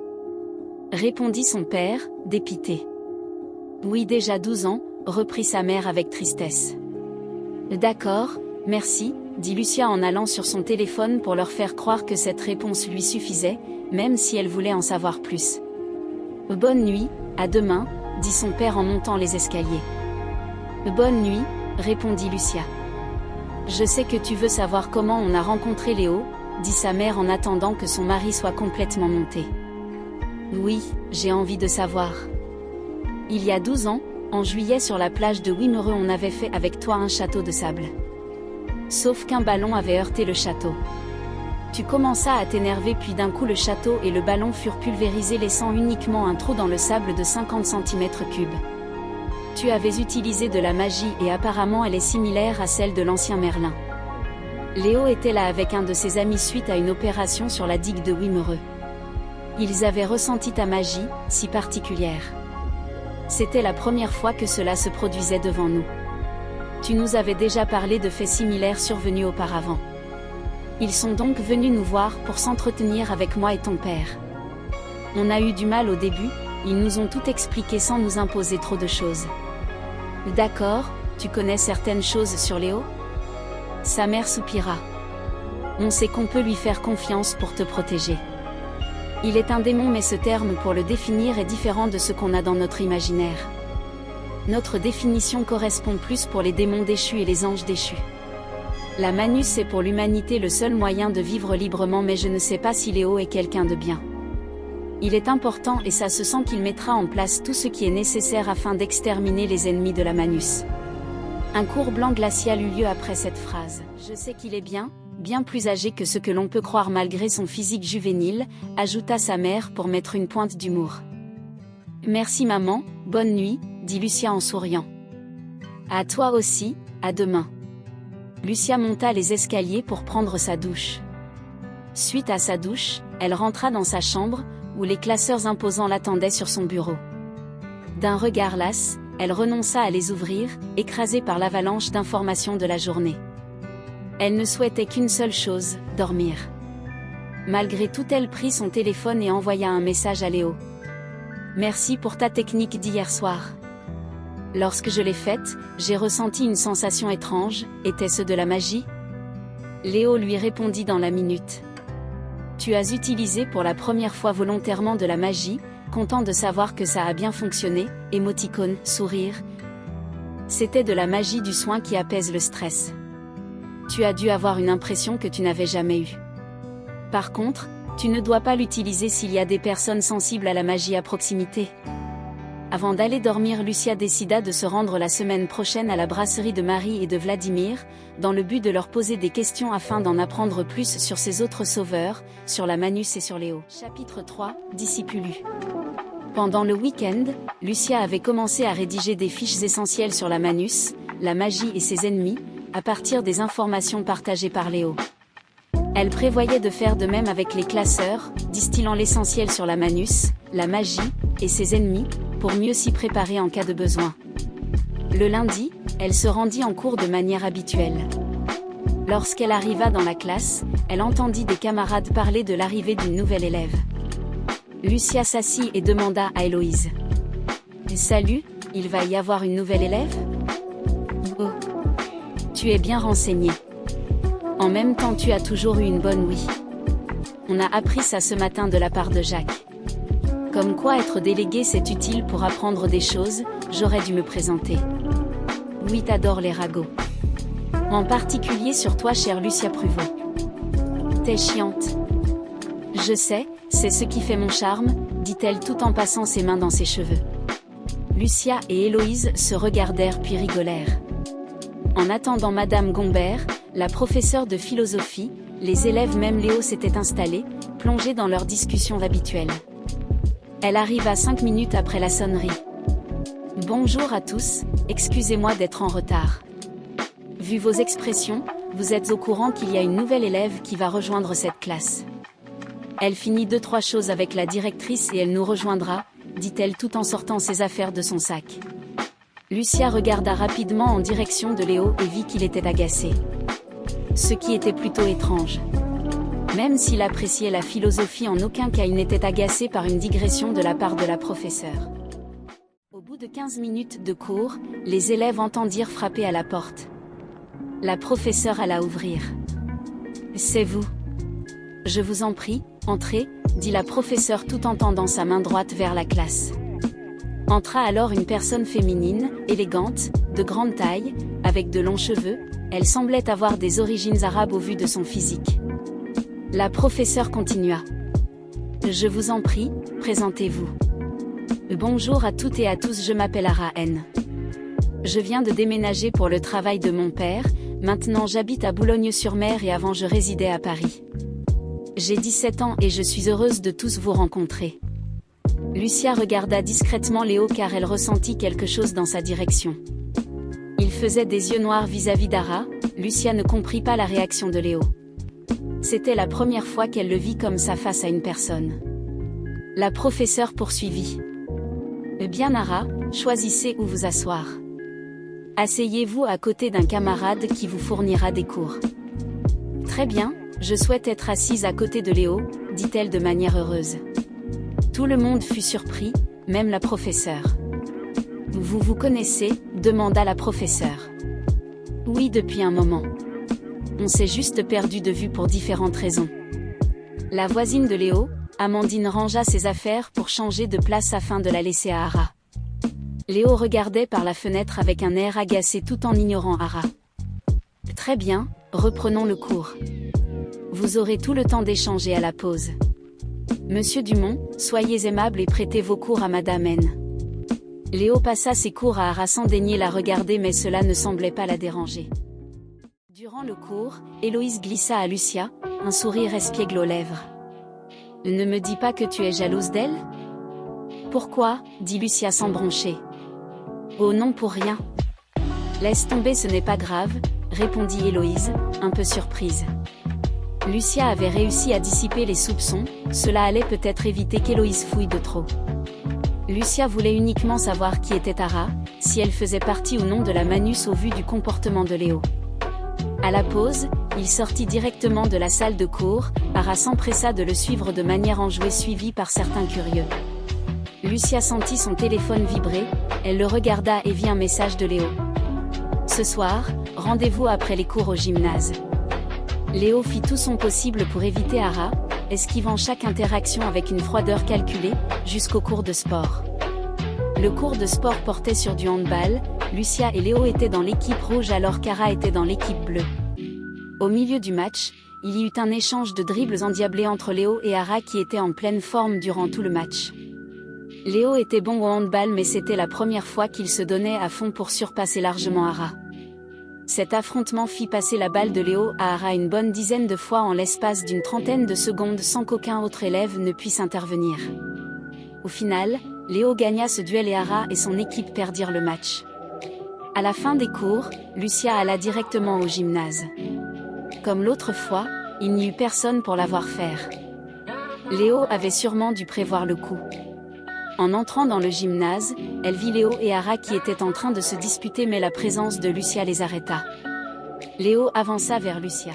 répondit son père, dépité. « Oui, déjà 12 ans, » reprit sa mère avec tristesse. « D'accord, merci, » dit Lucia en allant sur son téléphone pour leur faire croire que cette réponse lui suffisait, même si elle voulait en savoir plus. « Bonne nuit, à demain, » dit son père en montant les escaliers. « Bonne nuit, » répondit Lucia. « Je sais que tu veux savoir comment on a rencontré Léo, » dit sa mère en attendant que son mari soit complètement monté. « Oui, j'ai envie de savoir. Il y a 12 ans, en juillet sur la plage de Wimereux on avait fait avec toi un château de sable. Sauf qu'un ballon avait heurté le château. Tu commenças à t'énerver puis d'un coup le château et le ballon furent pulvérisés laissant uniquement un trou dans le sable de 50 cm3. Tu avais utilisé de la magie et apparemment elle est similaire à celle de l'ancien Merlin. Léo était là avec un de ses amis suite à une opération sur la digue de Wimereux. Ils avaient ressenti ta magie, si particulière. C'était la première fois que cela se produisait devant nous. Tu nous avais déjà parlé de faits similaires survenus auparavant. Ils sont donc venus nous voir pour s'entretenir avec moi et ton père. On a eu du mal au début, ils nous ont tout expliqué sans nous imposer trop de choses. D'accord, tu connais certaines choses sur Léo ? Sa mère soupira. On sait qu'on peut lui faire confiance pour te protéger. Il est un démon mais ce terme pour le définir est différent de ce qu'on a dans notre imaginaire. Notre définition correspond plus pour les démons déchus et les anges déchus. La Manus est pour l'humanité le seul moyen de vivre librement mais je ne sais pas si Léo est quelqu'un de bien. Il est important et ça se sent qu'il mettra en place tout ce qui est nécessaire afin d'exterminer les ennemis de la Manus. Un court blanc glacial eut lieu après cette phrase. Je sais qu'il est bien plus âgé que ce que l'on peut croire malgré son physique juvénile, ajouta sa mère pour mettre une pointe d'humour. Merci maman, bonne nuit, dit Lucia en souriant. À toi aussi, à demain. Lucia monta les escaliers pour prendre sa douche. Suite à sa douche, elle rentra dans sa chambre, où les classeurs imposants l'attendaient sur son bureau. D'un regard las, elle renonça à les ouvrir, écrasée par l'avalanche d'informations de la journée. Elle ne souhaitait qu'une seule chose, dormir. Malgré tout, elle prit son téléphone et envoya un message à Léo. Merci pour ta technique d'hier soir. Lorsque je l'ai faite, j'ai ressenti une sensation étrange, était-ce de la magie ? Léo lui répondit dans la minute. Tu as utilisé pour la première fois volontairement de la magie, content de savoir que ça a bien fonctionné, émoticône, sourire. C'était de la magie du soin qui apaise le stress. Tu as dû avoir une impression que tu n'avais jamais eue. Par contre, tu ne dois pas l'utiliser s'il y a des personnes sensibles à la magie à proximité. Avant d'aller dormir, Lucia décida de se rendre la semaine prochaine à la brasserie de Marie et de Vladimir, dans le but de leur poser des questions afin d'en apprendre plus sur ces autres sauveurs, sur la Manus et sur Léo. Chapitre 3, Discipulu. Pendant le week-end, Lucia avait commencé à rédiger des fiches essentielles sur la Manus, la magie et ses ennemis, à partir des informations partagées par Léo. Elle prévoyait de faire de même avec les classeurs, distillant l'essentiel sur la Manus, la magie, et ses ennemis, pour mieux s'y préparer en cas de besoin. Le lundi, elle se rendit en cours de manière habituelle. Lorsqu'elle arriva dans la classe, elle entendit des camarades parler de l'arrivée d'une nouvelle élève. Lucia s'assit et demanda à Héloïse. « Salut, il va y avoir une nouvelle élève ? » Oh, tu es bien renseignée. En même temps tu as toujours eu une bonne ouïe. On a appris ça ce matin de la part de Jacques. Comme quoi être délégué c'est utile pour apprendre des choses, j'aurais dû me présenter. Oui, t'adores les ragots. En particulier sur toi chère Lucia Pruvot. T'es chiante. Je sais, c'est ce qui fait mon charme, dit-elle tout en passant ses mains dans ses cheveux. Lucia et Héloïse se regardèrent puis rigolèrent. En attendant Madame Gombert, la professeure de philosophie, les élèves même Léo s'étaient installés, plongés dans leur discussion habituelle. Elle arriva 5 minutes après la sonnerie. Bonjour à tous, excusez-moi d'être en retard. Vu vos expressions, vous êtes au courant qu'il y a une nouvelle élève qui va rejoindre cette classe. Elle finit 2-3 choses avec la directrice et elle nous rejoindra, dit-elle tout en sortant ses affaires de son sac. Lucia regarda rapidement en direction de Léo et vit qu'il était agacé. Ce qui était plutôt étrange. Même s'il appréciait la philosophie, en aucun cas il n'était agacé par une digression de la part de la professeure. Au bout de 15 minutes de cours, les élèves entendirent frapper à la porte. La professeure alla ouvrir. « C'est vous. Je vous en prie, entrez, dit la professeure tout en tendant sa main droite vers la classe. Entra alors une personne féminine, élégante, de grande taille, avec de longs cheveux, elle semblait avoir des origines arabes au vu de son physique. La professeure continua. « Je vous en prie, présentez-vous. Bonjour à toutes et à tous, je m'appelle Ara N. Je viens de déménager pour le travail de mon père, maintenant j'habite à Boulogne-sur-Mer et avant je résidais à Paris. J'ai 17 ans et je suis heureuse de tous vous rencontrer. Lucia regarda discrètement Léo car elle ressentit quelque chose dans sa direction. Il faisait des yeux noirs vis-à-vis d'Ara. Lucia ne comprit pas la réaction de Léo. C'était la première fois qu'elle le vit comme ça face à une personne. La professeure poursuivit. Eh bien Ara, choisissez où vous asseoir. Asseyez-vous à côté d'un camarade qui vous fournira des cours. Très bien, je souhaite être assise à côté de Léo, dit-elle de manière heureuse. Tout le monde fut surpris, même la professeure. Vous vous connaissez, demanda la professeure. Oui, depuis un moment. On s'est juste perdu de vue pour différentes raisons. La voisine de Léo, Amandine, rangea ses affaires pour changer de place afin de la laisser à Ara. Léo regardait par la fenêtre avec un air agacé tout en ignorant Ara. Très bien, reprenons le cours. Vous aurez tout le temps d'échanger à la pause. Monsieur Dumont, soyez aimable et prêtez vos cours à Madame N. Léo passa ses cours à Ara sans daigner la regarder, mais cela ne semblait pas la déranger. Durant le cours, Héloïse glissa à Lucia, un sourire espiègle aux lèvres. Ne me dis pas que tu es jalouse d'elle ? Pourquoi ? Dit Lucia sans broncher. Oh non, pour rien. Laisse tomber, ce n'est pas grave, répondit Héloïse, un peu surprise. Lucia avait réussi à dissiper les soupçons, cela allait peut-être éviter qu'Héloïse fouille de trop. Lucia voulait uniquement savoir qui était Ara, si elle faisait partie ou non de la Manus au vu du comportement de Léo. À la pause, il sortit directement de la salle de cours. Ara s'empressa de le suivre de manière enjouée, suivie par certains curieux. Lucia sentit son téléphone vibrer, elle le regarda et vit un message de Léo. Ce soir, rendez-vous après les cours au gymnase. Léo fit tout son possible pour éviter Ara, esquivant chaque interaction avec une froideur calculée, jusqu'au cours de sport. Le cours de sport portait sur du handball. Lucia et Léo étaient dans l'équipe rouge alors qu'Ara était dans l'équipe bleue. Au milieu du match, il y eut un échange de dribbles endiablés entre Léo et Ara qui étaient en pleine forme durant tout le match. Léo était bon au handball, mais c'était la première fois qu'il se donnait à fond pour surpasser largement Ara. Cet affrontement fit passer la balle de Léo à Ara une bonne dizaine de fois en l'espace d'une trentaine de secondes sans qu'aucun autre élève ne puisse intervenir. Au final, Léo gagna ce duel et Ara et son équipe perdirent le match. À la fin des cours, Lucia alla directement au gymnase. Comme l'autre fois, il n'y eut personne pour la voir faire. Léo avait sûrement dû prévoir le coup. En entrant dans le gymnase, elle vit Léo et Ara qui étaient en train de se disputer, mais la présence de Lucia les arrêta. Léo avança vers Lucia.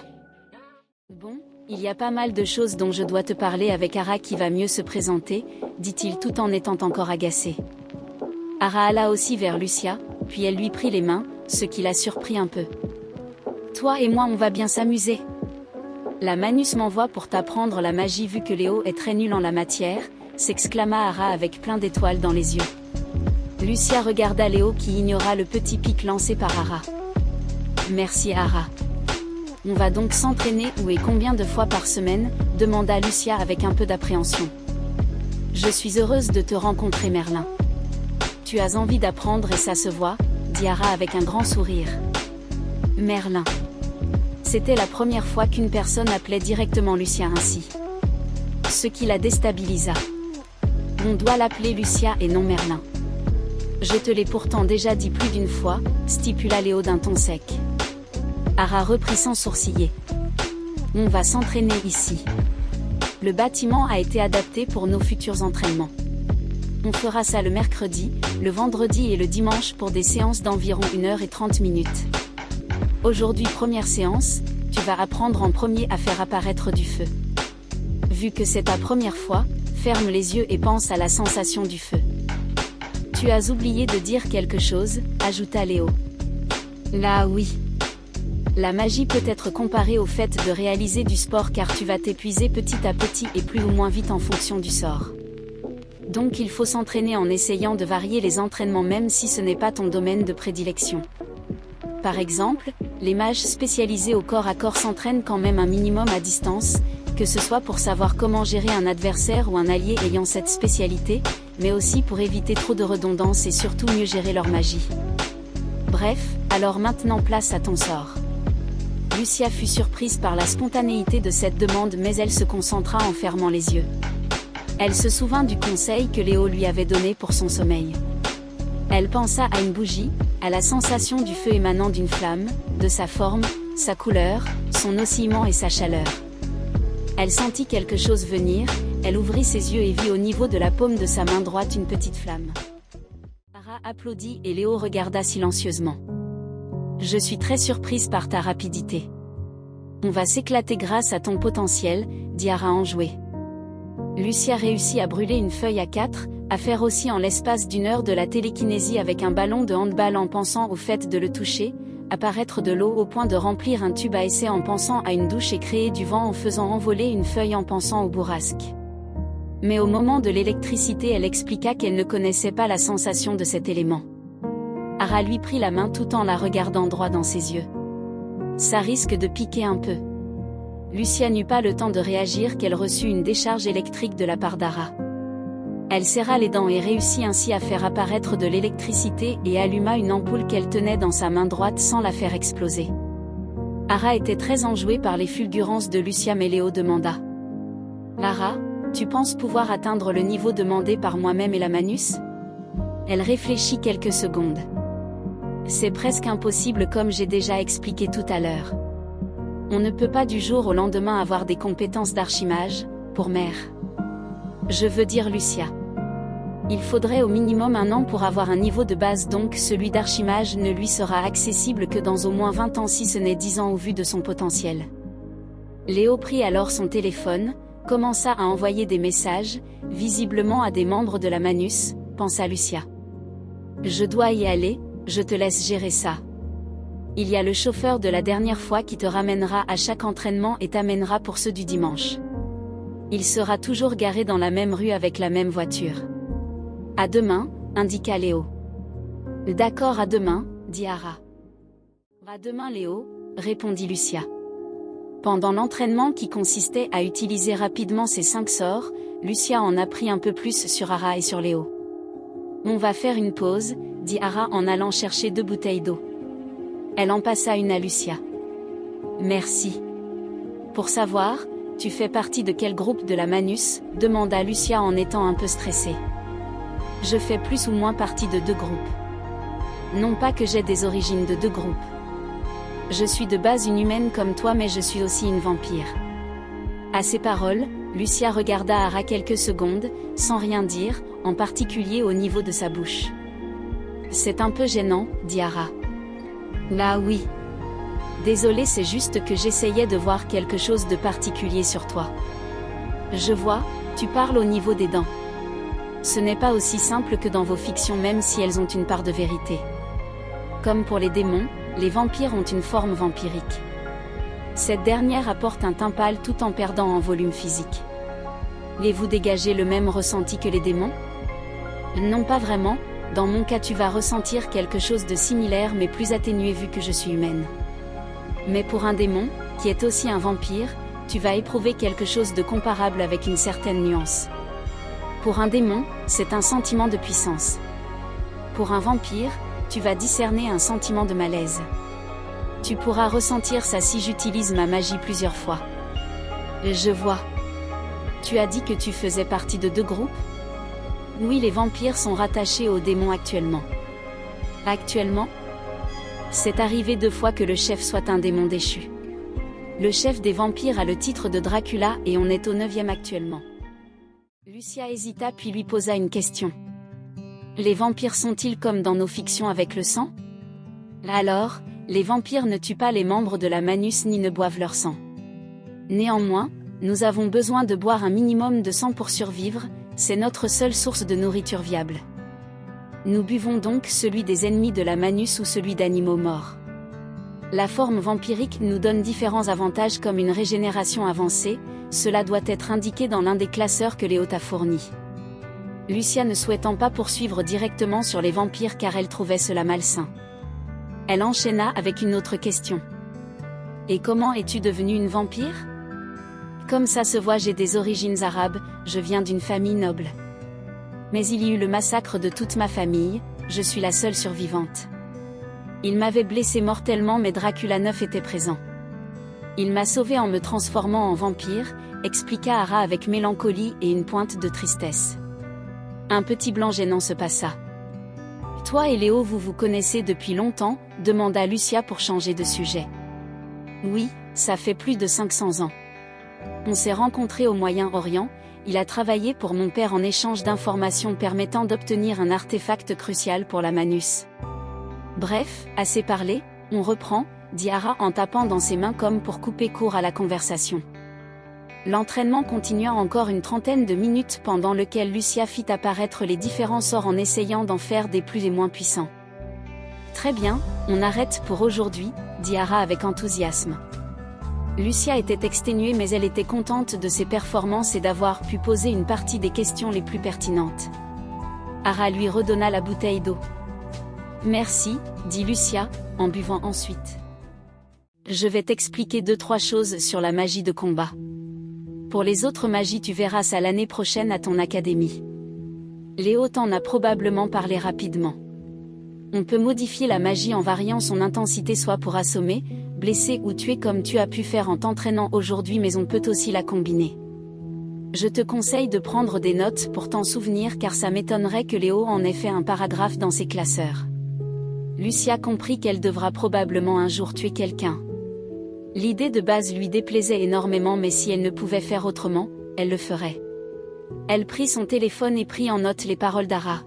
Bon, il y a pas mal de choses dont je dois te parler avec Ara qui va mieux se présenter, dit-il tout en étant encore agacé. Ara alla aussi vers Lucia, puis elle lui prit les mains, ce qui la surprit un peu. Toi et moi on va bien s'amuser. La Manus m'envoie pour t'apprendre la magie vu que Léo est très nul en la matière, s'exclama Ara avec plein d'étoiles dans les yeux. Lucia regarda Léo qui ignora le petit pic lancé par Ara. Merci Ara. On va donc s'entraîner où et combien de fois par semaine, demanda Lucia avec un peu d'appréhension. Je suis heureuse de te rencontrer Merlin. Tu as envie d'apprendre et ça se voit, dit Ara avec un grand sourire. Merlin. C'était la première fois qu'une personne appelait directement Lucia ainsi. Ce qui la déstabilisa. On doit l'appeler Lucia et non Merlin. Je te l'ai pourtant déjà dit plus d'une fois, stipula Léo d'un ton sec. Ara reprit sans sourciller. On va s'entraîner ici. Le bâtiment a été adapté pour nos futurs entraînements. On fera ça le mercredi, le vendredi et le dimanche pour des séances d'environ 1h30. Aujourd'hui, première séance, tu vas apprendre en premier à faire apparaître du feu. Vu que c'est ta première fois, ferme les yeux et pense à la sensation du feu. Tu as oublié de dire quelque chose, ajouta Léo. Là oui. La magie peut être comparée au fait de réaliser du sport car tu vas t'épuiser petit à petit et plus ou moins vite en fonction du sort. Donc il faut s'entraîner en essayant de varier les entraînements même si ce n'est pas ton domaine de prédilection. Par exemple, les mages spécialisés au corps à corps s'entraînent quand même un minimum à distance, que ce soit pour savoir comment gérer un adversaire ou un allié ayant cette spécialité, mais aussi pour éviter trop de redondance et surtout mieux gérer leur magie. Bref, alors maintenant place à ton sort. Lucia fut surprise par la spontanéité de cette demande mais elle se concentra en fermant les yeux. Elle se souvint du conseil que Léo lui avait donné pour son sommeil. Elle pensa à une bougie, à la sensation du feu émanant d'une flamme, de sa forme, sa couleur, son oscillement et sa chaleur. Elle sentit quelque chose venir, elle ouvrit ses yeux et vit au niveau de la paume de sa main droite une petite flamme. Ara applaudit et Léo regarda silencieusement. « Je suis très surprise par ta rapidité. On va s'éclater grâce à ton potentiel, dit Ara enjouée. Lucia réussit à brûler une feuille A4, à faire aussi en l'espace d'une heure de la télékinésie avec un ballon de handball en pensant au fait de le toucher, apparaître de l'eau au point de remplir un tube à essai en pensant à une douche et créer du vent en faisant envoler une feuille en pensant au bourrasque. Mais au moment de l'électricité, elle expliqua qu'elle ne connaissait pas la sensation de cet élément. Ara lui prit la main tout en la regardant droit dans ses yeux. Ça risque de piquer un peu. Lucia n'eut pas le temps de réagir qu'elle reçut une décharge électrique de la part d'Ara. Elle serra les dents et réussit ainsi à faire apparaître de l'électricité et alluma une ampoule qu'elle tenait dans sa main droite sans la faire exploser. Ara était très enjouée par les fulgurances de Lucia, mais Léo demanda. « Ara, tu penses pouvoir atteindre le niveau demandé par moi-même et la Manus ?» Elle réfléchit quelques secondes. « C'est presque impossible comme j'ai déjà expliqué tout à l'heure. On ne peut pas du jour au lendemain avoir des compétences d'archimage, pour mère. Je veux dire Lucia. Il faudrait au minimum 1 an pour avoir un niveau de base, donc celui d'archimage ne lui sera accessible que dans au moins 20 ans si ce n'est 10 ans au vu de son potentiel. » Léo prit alors son téléphone, commença à envoyer des messages, visiblement à des membres de la Manus, pensa Lucia. « Je dois y aller, je te laisse gérer ça. Il y a le chauffeur de la dernière fois qui te ramènera à chaque entraînement et t'amènera pour ceux du dimanche. Il sera toujours garé dans la même rue avec la même voiture. À demain, indiqua Léo. D'accord, à demain, dit Ara. À demain Léo, répondit Lucia. Pendant l'entraînement qui consistait à utiliser rapidement ses 5 sorts, Lucia en apprit un peu plus sur Ara et sur Léo. On va faire une pause, dit Ara en allant chercher 2 bouteilles d'eau. Elle en passa une à Lucia. Merci. Pour savoir, tu fais partie de quel groupe de la Manus, demanda Lucia en étant un peu stressée. Je fais plus ou moins partie de 2 groupes. Non pas que j'ai des origines de 2 groupes. Je suis de base une humaine comme toi, mais je suis aussi une vampire. À ces paroles, Lucia regarda Ara quelques secondes, sans rien dire, en particulier au niveau de sa bouche. C'est un peu gênant, dit Ara. Là oui. Désolée, c'est juste que j'essayais de voir quelque chose de particulier sur toi. Je vois, tu parles au niveau des dents. Ce n'est pas aussi simple que dans vos fictions, même si elles ont une part de vérité. Comme pour les démons, les vampires ont une forme vampirique. Cette dernière apporte un teint pâle tout en perdant en volume physique. Voulez-vous dégager le même ressenti que les démons? Non, pas vraiment. Dans mon cas, tu vas ressentir quelque chose de similaire mais plus atténué vu que je suis humaine. Mais pour un démon, qui est aussi un vampire, tu vas éprouver quelque chose de comparable avec une certaine nuance. Pour un démon, c'est un sentiment de puissance. Pour un vampire, tu vas discerner un sentiment de malaise. Tu pourras ressentir ça si j'utilise ma magie plusieurs fois. Je vois. Tu as dit que tu faisais partie de 2 groupes? Oui, les vampires sont rattachés aux démons actuellement. Actuellement? C'est arrivé 2 fois que le chef soit un démon déchu. Le chef des vampires a le titre de Dracula et on est au 9e actuellement. Lucia hésita puis lui posa une question. Les vampires sont-ils comme dans nos fictions avec le sang? Alors, les vampires ne tuent pas les membres de la Manus ni ne boivent leur sang. Néanmoins, nous avons besoin de boire un minimum de sang pour survivre, c'est notre seule source de nourriture viable. Nous buvons donc celui des ennemis de la Manus ou celui d'animaux morts. La forme vampirique nous donne différents avantages comme une régénération avancée, cela doit être indiqué dans l'un des classeurs que Léo t'a fourni. Lucia ne souhaitant pas poursuivre directement sur les vampires car elle trouvait cela malsain. Elle enchaîna avec une autre question. Et comment es-tu devenue une vampire? Comme ça se voit, j'ai des origines arabes, je viens d'une famille noble. Mais il y eut le massacre de toute ma famille, je suis la seule survivante. Il m'avait blessé mortellement mais Dracula 9 était présent. Il m'a sauvé en me transformant en vampire, expliqua Ara avec mélancolie et une pointe de tristesse. Un petit blanc gênant se passa. Toi et Léo vous connaissez depuis longtemps, demanda Lucia pour changer de sujet. Oui, ça fait plus de 500 ans. On s'est rencontrés au Moyen-Orient, il a travaillé pour mon père en échange d'informations permettant d'obtenir un artefact crucial pour la Manus. Bref, assez parlé, on reprend, dit Ara en tapant dans ses mains comme pour couper court à la conversation. L'entraînement continua encore une trentaine de minutes pendant lequel Lucia fit apparaître les différents sorts en essayant d'en faire des plus et moins puissants. Très bien, on arrête pour aujourd'hui, dit Ara avec enthousiasme. Lucia était exténuée mais elle était contente de ses performances et d'avoir pu poser une partie des questions les plus pertinentes. Ara lui redonna la bouteille d'eau. Merci, dit Lucia, en buvant ensuite. Je vais t'expliquer 2-3 choses sur la magie de combat. Pour les autres magies tu verras ça l'année prochaine à ton académie. Léo t'en a probablement parlé rapidement. On peut modifier la magie en variant son intensité soit pour assommer, blesser ou tuer comme tu as pu faire en t'entraînant aujourd'hui mais on peut aussi la combiner. Je te conseille de prendre des notes pour t'en souvenir car ça m'étonnerait que Léo en ait fait un paragraphe dans ses classeurs. Lucia comprit qu'elle devra probablement un jour tuer quelqu'un. L'idée de base lui déplaisait énormément mais si elle ne pouvait faire autrement, elle le ferait. Elle prit son téléphone et prit en note les paroles d'Ara.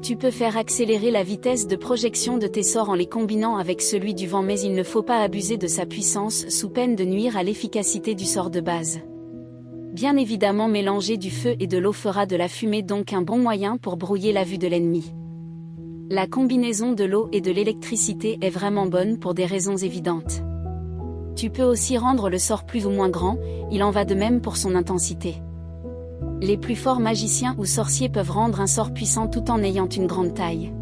Tu peux faire accélérer la vitesse de projection de tes sorts en les combinant avec celui du vent mais il ne faut pas abuser de sa puissance sous peine de nuire à l'efficacité du sort de base. Bien évidemment mélanger du feu et de l'eau fera de la fumée donc un bon moyen pour brouiller la vue de l'ennemi. La combinaison de l'eau et de l'électricité est vraiment bonne pour des raisons évidentes. Tu peux aussi rendre le sort plus ou moins grand, il en va de même pour son intensité. Les plus forts magiciens ou sorciers peuvent rendre un sort puissant tout en ayant une grande taille.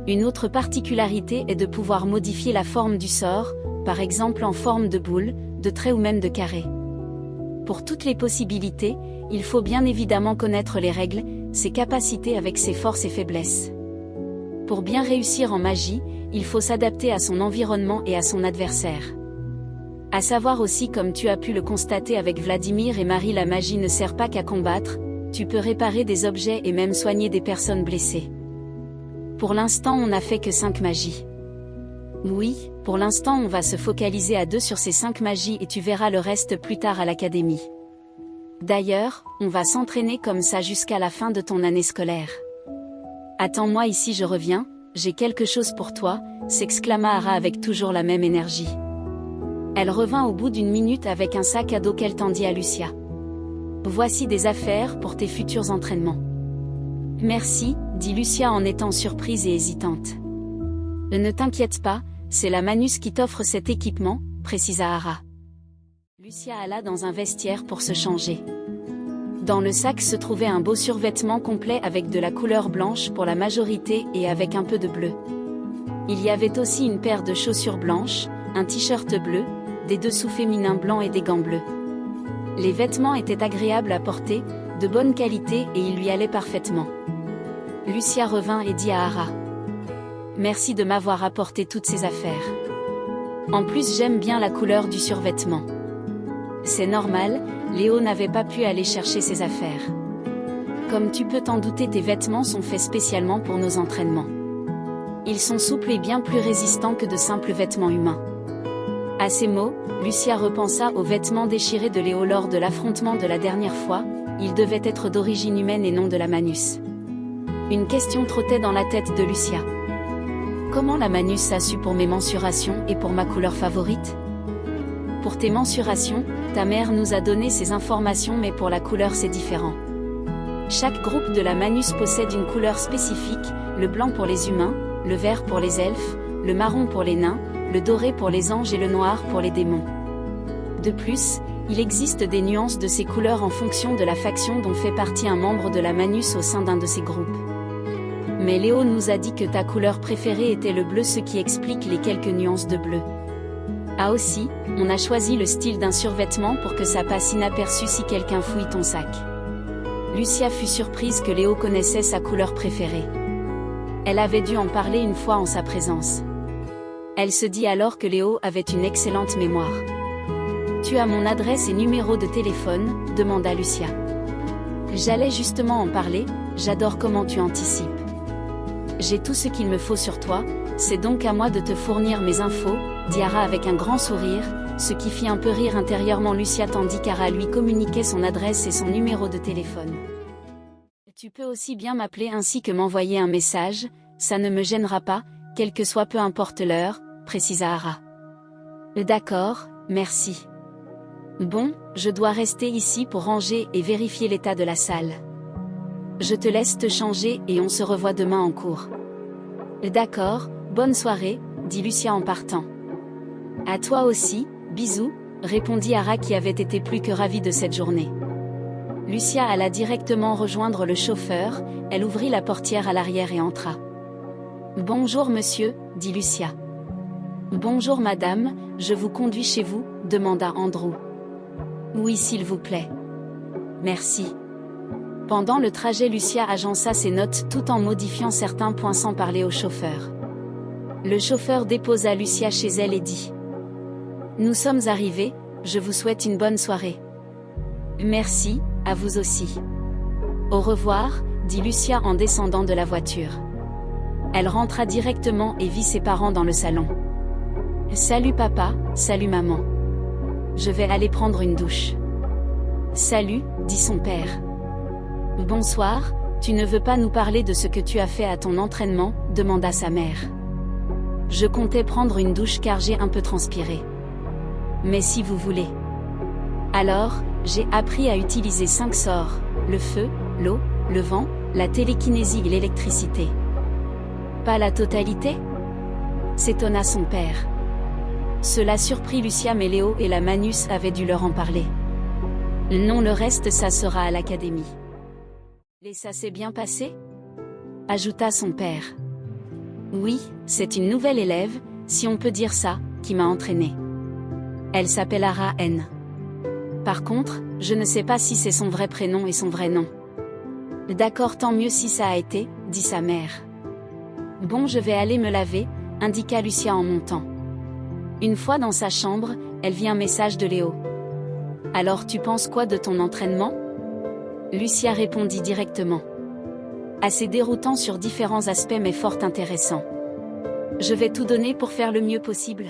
Une autre particularité est de pouvoir modifier la forme du sort, par exemple en forme de boule, de trait ou même de carré. Pour toutes les possibilités, il faut bien évidemment connaître les règles, ses capacités avec ses forces et faiblesses. Pour bien réussir en magie, il faut s'adapter à son environnement et à son adversaire. À savoir aussi comme tu as pu le constater avec Vladimir et Marie la magie ne sert pas qu'à combattre, tu peux réparer des objets et même soigner des personnes blessées. Pour l'instant on n'a fait que 5 magies. Oui, pour l'instant on va se focaliser à 2 sur ces 5 magies et tu verras le reste plus tard à l'académie. D'ailleurs, on va s'entraîner comme ça jusqu'à la fin de ton année scolaire. Attends-moi ici je reviens, j'ai quelque chose pour toi, s'exclama Ara avec toujours la même énergie. Elle revint au bout d'une minute avec un sac à dos qu'elle tendit à Lucia. Voici des affaires pour tes futurs entraînements. Merci, dit Lucia en étant surprise et hésitante. Ne t'inquiète pas, c'est la Manus qui t'offre cet équipement, précisa Ara. Lucia alla dans un vestiaire pour se changer. Dans le sac se trouvait un beau survêtement complet avec de la couleur blanche pour la majorité et avec un peu de bleu. Il y avait aussi une paire de chaussures blanches, un t-shirt bleu, des dessous féminins blancs et des gants bleus. Les vêtements étaient agréables à porter, de bonne qualité et ils lui allaient parfaitement. Lucia revint et dit à Ara. Merci de m'avoir apporté toutes ces affaires. En plus j'aime bien la couleur du survêtement. C'est normal, Léo n'avait pas pu aller chercher ses affaires. Comme tu peux t'en douter tes vêtements sont faits spécialement pour nos entraînements. Ils sont souples et bien plus résistants que de simples vêtements humains. À ces mots, Lucia repensa aux vêtements déchirés de Léo lors de l'affrontement de la dernière fois, ils devaient être d'origine humaine et non de la Manus. Une question trottait dans la tête de Lucia. Comment la Manus a su pour mes mensurations et pour ma couleur favorite? Pour tes mensurations, ta mère nous a donné ces informations mais pour la couleur c'est différent. Chaque groupe de la Manus possède une couleur spécifique, le blanc pour les humains, le vert pour les elfes, le marron pour les nains, le doré pour les anges et le noir pour les démons. De plus, il existe des nuances de ces couleurs en fonction de la faction dont fait partie un membre de la Manus au sein d'un de ces groupes. Mais Léo nous a dit que ta couleur préférée était le bleu, ce qui explique les quelques nuances de bleu. Ah aussi, on a choisi le style d'un survêtement pour que ça passe inaperçu si quelqu'un fouille ton sac. Lucia fut surprise que Léo connaissait sa couleur préférée. Elle avait dû en parler une fois en sa présence. Elle se dit alors que Léo avait une excellente mémoire. Tu as mon adresse et numéro de téléphone, demanda Lucia. J'allais justement en parler, j'adore comment tu anticipes. J'ai tout ce qu'il me faut sur toi, c'est donc à moi de te fournir mes infos, dit Ara avec un grand sourire, ce qui fit un peu rire intérieurement Lucia tandis qu'Ara lui communiquait son adresse et son numéro de téléphone. Tu peux aussi bien m'appeler ainsi que m'envoyer un message, ça ne me gênera pas, quelle que soit peu importe l'heure, précisa Ara. D'accord, merci. Bon, je dois rester ici pour ranger et vérifier l'état de la salle. Je te laisse te changer et on se revoit demain en cours. D'accord, bonne soirée, dit Lucia en partant. À toi aussi, bisous, répondit Ara qui avait été plus que ravie de cette journée. Lucia alla directement rejoindre le chauffeur, elle ouvrit la portière à l'arrière et entra. Bonjour monsieur, dit Lucia. Bonjour madame, je vous conduis chez vous, demanda Andrew. Oui s'il vous plaît. Merci. Pendant le trajet Lucia agença ses notes tout en modifiant certains points sans parler au chauffeur. Le chauffeur déposa Lucia chez elle et dit « Nous sommes arrivés, je vous souhaite une bonne soirée. » Merci, à vous aussi. Au revoir, dit Lucia en descendant de la voiture. Elle rentra directement et vit ses parents dans le salon. Salut papa, salut maman. Je vais aller prendre une douche. Salut, dit son père. Bonsoir, tu ne veux pas nous parler de ce que tu as fait à ton entraînement, demanda sa mère. Je comptais prendre une douche car j'ai un peu transpiré. Mais si vous voulez. Alors, j'ai appris à utiliser 5 sorts, le feu, l'eau, le vent, la télékinésie et l'électricité. Pas la totalité ? S'étonna son père. Cela surprit Lucia mais Léo et la Manus avaient dû leur en parler. Non, le reste ça sera à l'académie. Et ça s'est bien passé ? Ajouta son père. Oui, c'est une nouvelle élève, si on peut dire ça, qui m'a entraînée. Elle s'appellera N. Par contre, je ne sais pas si c'est son vrai prénom et son vrai nom. D'accord, tant mieux si ça a été, dit sa mère. Bon, je vais aller me laver, indiqua Lucia en montant. Une fois dans sa chambre, elle vit un message de Léo. Alors tu penses quoi de ton entraînement ? Lucia répondit directement. Assez déroutant sur différents aspects mais fort intéressant. Je vais tout donner pour faire le mieux possible.